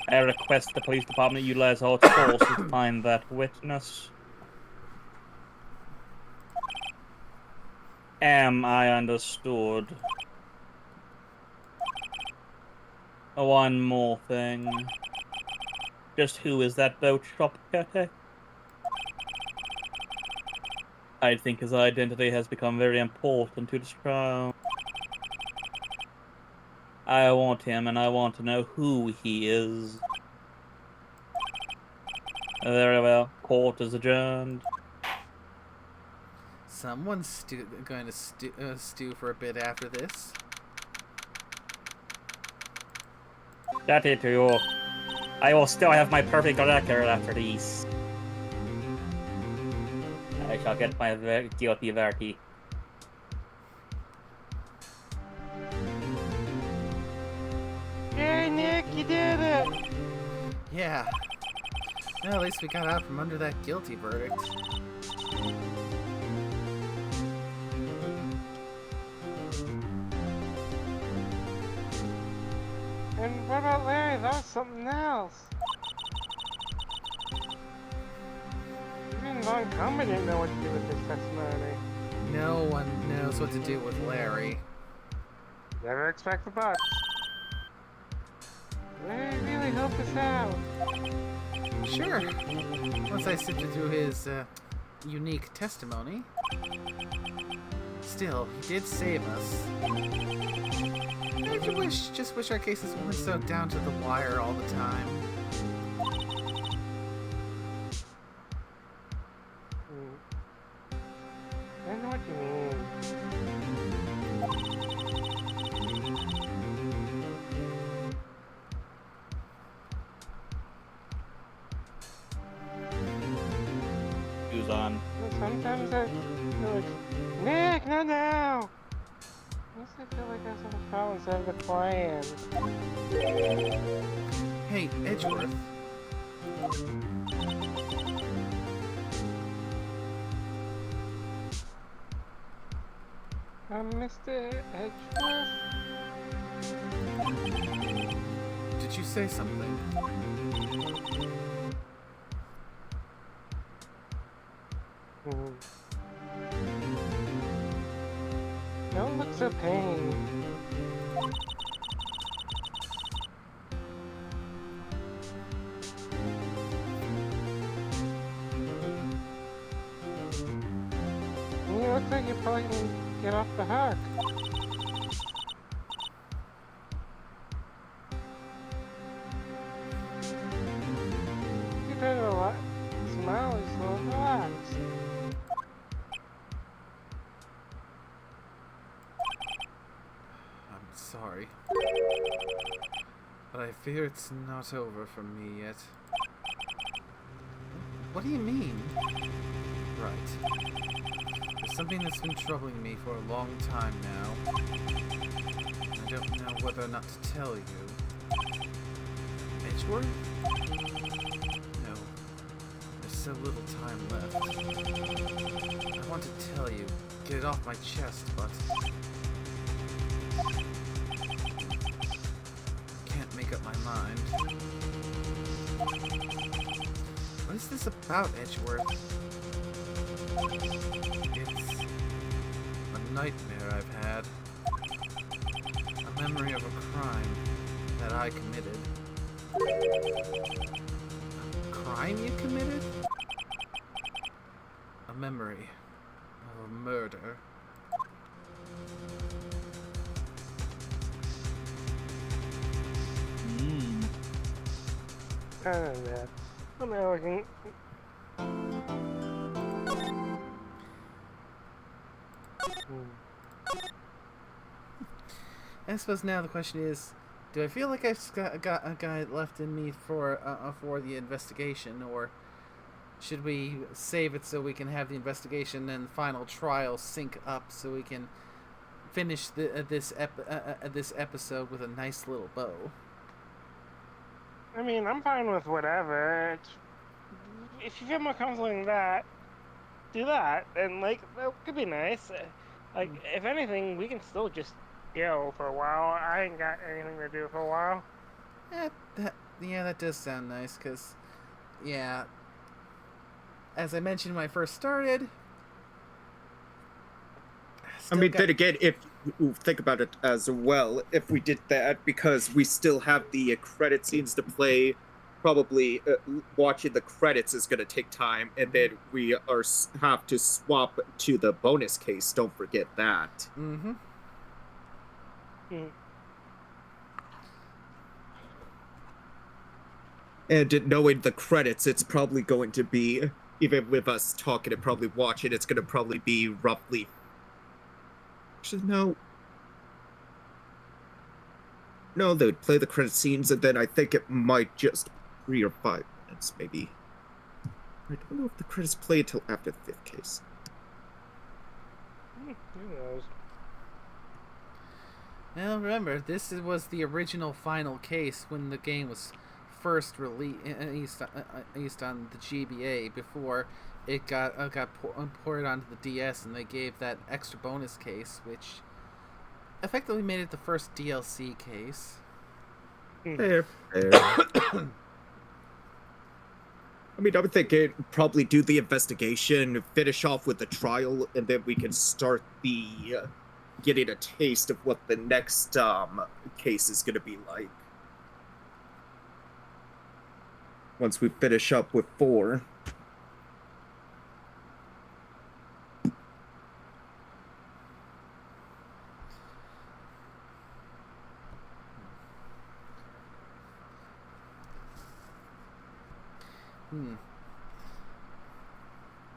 I request the police department utilize all its forces to find that witness. Am I understood? One more thing. Just who is that boat shop caretaker? I think his identity has become very important to this trial. I want him, and I want to know who he is. Very well. Court is adjourned. Someone's going to stew for a bit after this. That it to you. I will still have my perfect record after these. I shall get my guilty verdict. Yay, Nick, you did it! Well, at least we got out from under that guilty verdict. And what about Larry? That was something else. Even Von Comey didn't know what to do with his testimony. No one knows what to do with Larry. Never expect the bucks. Larry really helped us out. Sure. Once I sifted through his unique testimony. Still, he did save us. I just wish our cases weren't so down to the wire all the time. I know what you mean. Who's on? Sometimes I feel like, Nick, not now! I guess I feel like I have some problems out of the plan. Hey, Edgeworth. Mr. Edgeworth? Did you say something? Don't look so pained. You look like you're probably gonna get off the hook. You did a lot. Smile is so relaxed. I'm sorry. But I fear it's not over for me yet. What do you mean? Right. There's something that's been troubling me for a long time now. I don't know whether or not to tell you. Edgeworth? No. There's so little time left. I want to tell you, get it off my chest, but can't make up my mind. What is this about, Edgeworth? It's a nightmare I've had. A memory of a crime that I committed. A crime you committed? A memory of a murder. I don't know. I'm not looking. I suppose now the question is, do I feel like I've got a guy left in me for the investigation, or should we save it so we can have the investigation and final trial sync up so we can finish this episode with a nice little bow? I mean, I'm fine with whatever. If you feel more comfortable in that, do that. And, like, that could be nice. Like, if anything, we can still just go for a while. I ain't got anything to do for a while. That does sound nice, because, yeah, as I mentioned when I first started, I mean, then again, if you think about it as well, if we did that, because we still have the credit scenes to play, probably watching the credits is going to take time, and then we have to swap to the bonus case. Don't forget that. Mm-hmm. And knowing the credits, it's probably going to be, even with us talking and probably watching, it's going to probably be roughly... Actually, no. No, they would play the credit scenes, and then I think it might just 3 or 5 minutes, maybe. I don't know if the credits play until after the 5th case. Who knows? Well, remember, this was the original final case when the game was first released on the GBA before it got ported onto the DS, and they gave that extra bonus case, which effectively made it the first DLC case. Fair. I mean, I would think it'd probably do the investigation, finish off with the trial, and then we can start the getting a taste of what the next case is going to be like. Once we finish up with 4.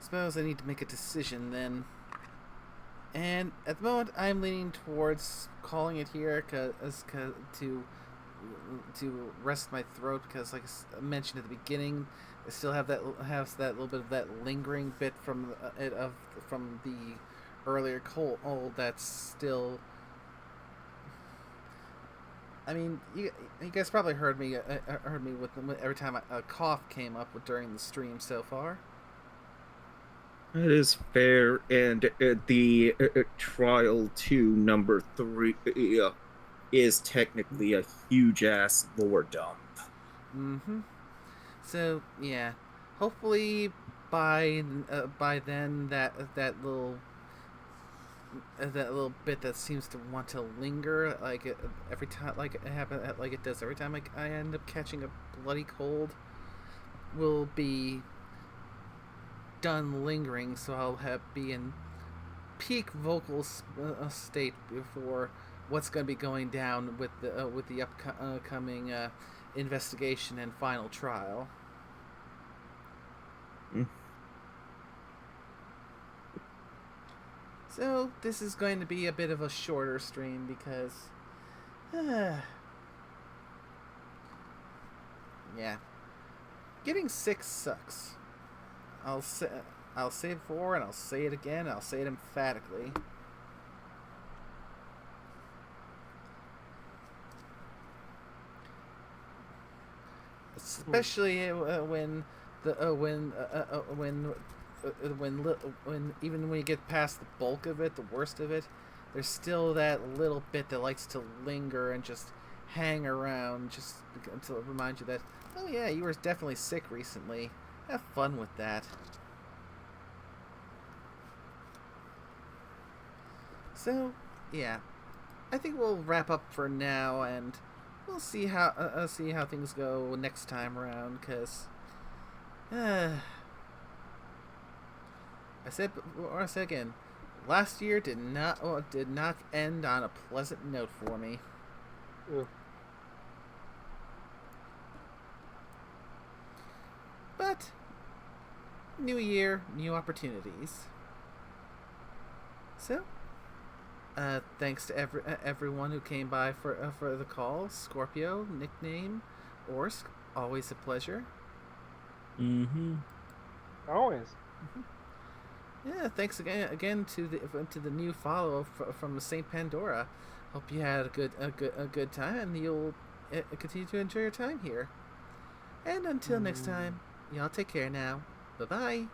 Suppose I need to make a decision then. And at the moment, I'm leaning towards calling it here to rest my throat, because, like I mentioned at the beginning, I still have that little bit of that lingering bit from the earlier cold that's still. I mean, you guys probably heard me with every time a cough came up during the stream so far. That is fair, and the trial to number 3 is technically a huge-ass lore dump. Mm-hmm. So, yeah. Hopefully, by then, that little bit that seems to want to linger, every time, like it does every time I end up catching a bloody cold, will be done lingering, so I'll be in peak vocal state before what's going to be going down with the upcoming investigation and final trial. So this is going to be a bit of a shorter stream because yeah, getting sick sucks. I'll say it before, and I'll say it again. I'll say it emphatically. Especially when even when you get past the bulk of it, the worst of it, there's still that little bit that likes to linger and just hang around, just to remind you that, oh yeah, you were definitely sick recently. Have fun with that. So, yeah, I think we'll wrap up for now, and we'll see how things go next time around. Cause, I said again, last year did not end on a pleasant note for me. Yeah. But new year, new opportunities. So, thanks to everyone who came by for the call. Scorpio, nickname, Orsk, always a pleasure. Mm-hmm. Always. Yeah, thanks again to the new follow from Saint Pandora. Hope you had a good time, and you'll continue to enjoy your time here. And until next time, y'all take care now. Bye-bye.